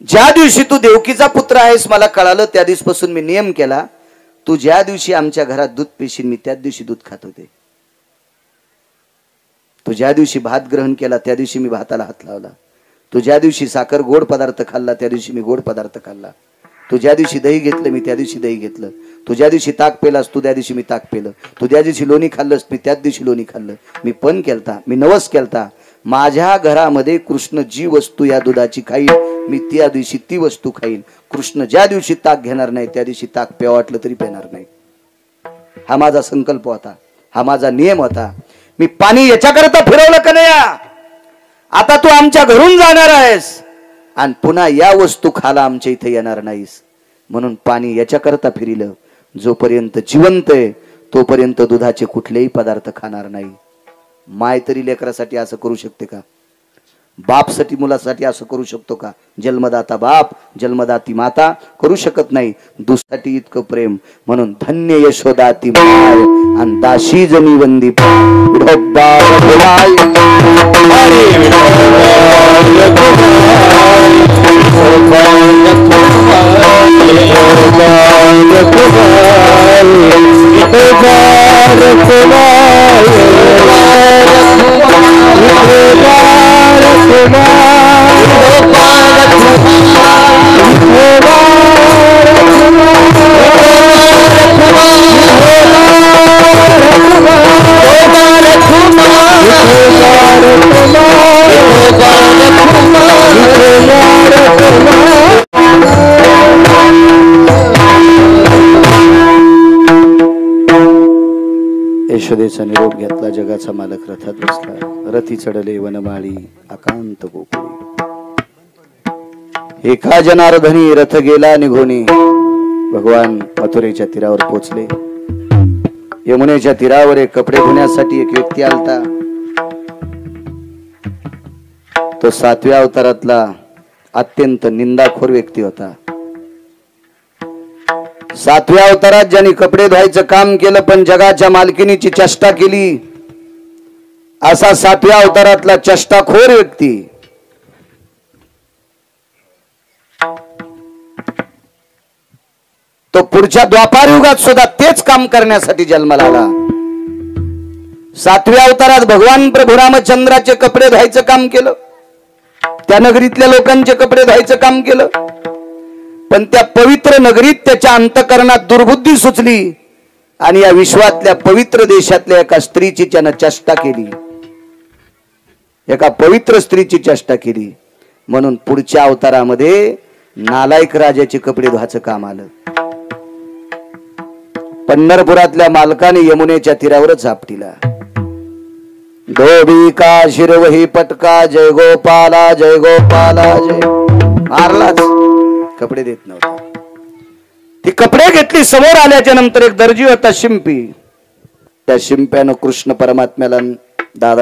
ज्या दिवशी तू देवकीचा पुत्र आहेस मला कळालं, त्या दिवसापासून मी नियम केला, तू ज्या दिवशी आमच्या घरात दूध पिशील मी त्याच दिवशी दूध खात होते. तू ज्या दिवशी भात ग्रहण केला त्या दिवशी मी भाताला हात लावला. तू ज्या दिवशी साखर गोड पदार्थ खाल्ला त्या दिवशी मी गोड पदार्थ खाल्ला. तू ज्या दिवशी दही घेतलं मी त्या दिवशी दही घेतलं. तू ज्या दिवशी ताक पेलास तू त्या दिवशी मी ताक पेलं. तू ज्या दिवशी लोणी खाल्लंस मी त्याच दिवशी लोणी खाल्लं. मी पण केलता, मी नवस केलता. माझ्या घरामध्ये कृष्ण जी वस्तू या दुधाची खाईल मी त्या दिवशी ती वस्तू खाईल. कृष्ण ज्या दिवशी ताक घेणार नाही त्या दिवशी ताक प्यावं वाटलं तरी पेणार नाही. हा माझा संकल्प होता, हा माझा नियम होता. मी पाणी याच्याकरता फिरवलं का नाही? आता तू आमच्या घरून जाणार आहेस आणि पुन्हा या वस्तू खाला आमच्या इथे येणार नाहीस, म्हणून पाणी याच्याकरता फिरिलं. जोपर्यंत जिवंत आहे तोपर्यंत दुधाचे कुठलेही पदार्थ खाणार नाही. माय तरी लेकरासाठी असं करू शकते का? बापसाठी मुलासाठी असं करू शकतो का? जन्मदाता बाप जन्मदाती माता करू शकत नाही. दुसाठी इतकं प्रेम, म्हणून धन्य यशोदा ती माय आणि दाशी जनी वंदी यशोदेचा निरोप घेतला. जगाचा मालक रथात बसला. रथी चढले वनमाळी आकांत गोकुळी. एका जनार्दनी रथ गेला निघोनी. भगवान मथुरेच्या तीरावर पोचले. यमुनेच्या तीरावर एक कपडे धुण्यासाठी एक व्यक्ती आलता. तो 7व्या अवतारातला अत्यंत निंदाखोर व्यक्ती होता. 7व्या अवतारात ज्यांनी कपडे धुवायचं काम केलं पण जगाच्या मालकिनीची चेष्टा केली, असा 7व्या अवतारातला चेष्टाखोर व्यक्ती. तो पुढच्या द्वापार युगात सुद्धा तेच काम करण्यासाठी जन्माला आला. 7व्या अवतारात भगवान प्रभू रामचंद्राचे कपडे धुवायचं काम केलं, त्या नगरीतल्या लोकांचे कपडे धुवायचं काम केलं. पण त्या पवित्र नगरीत त्याच्या अंतःकरणात दुर्बुद्धी सुचली आणि या विश्वातल्या पवित्र देशातल्या एका स्त्रीची त्यानं चेष्टा केली. एका पवित्र स्त्रीची चेष्टा केली. म्हणून पुढच्या अवतारामध्ये नालायक राजाचे कपडे धुवायचं काम आलं. पंढरपुरातल्या मालकाने यमुनेच्या तीरावरच झापटीला. धोबी का शिरवही पटका जय गोपाला जय गोपाला जय. मारलाच, कपडे देत नव्हता. ती कपडे घेतली. समोर आल्याच्या नंतर एक दर्जी होता शिंपी. त्या शिंप्यानं कृष्ण परमात्म्याला दादा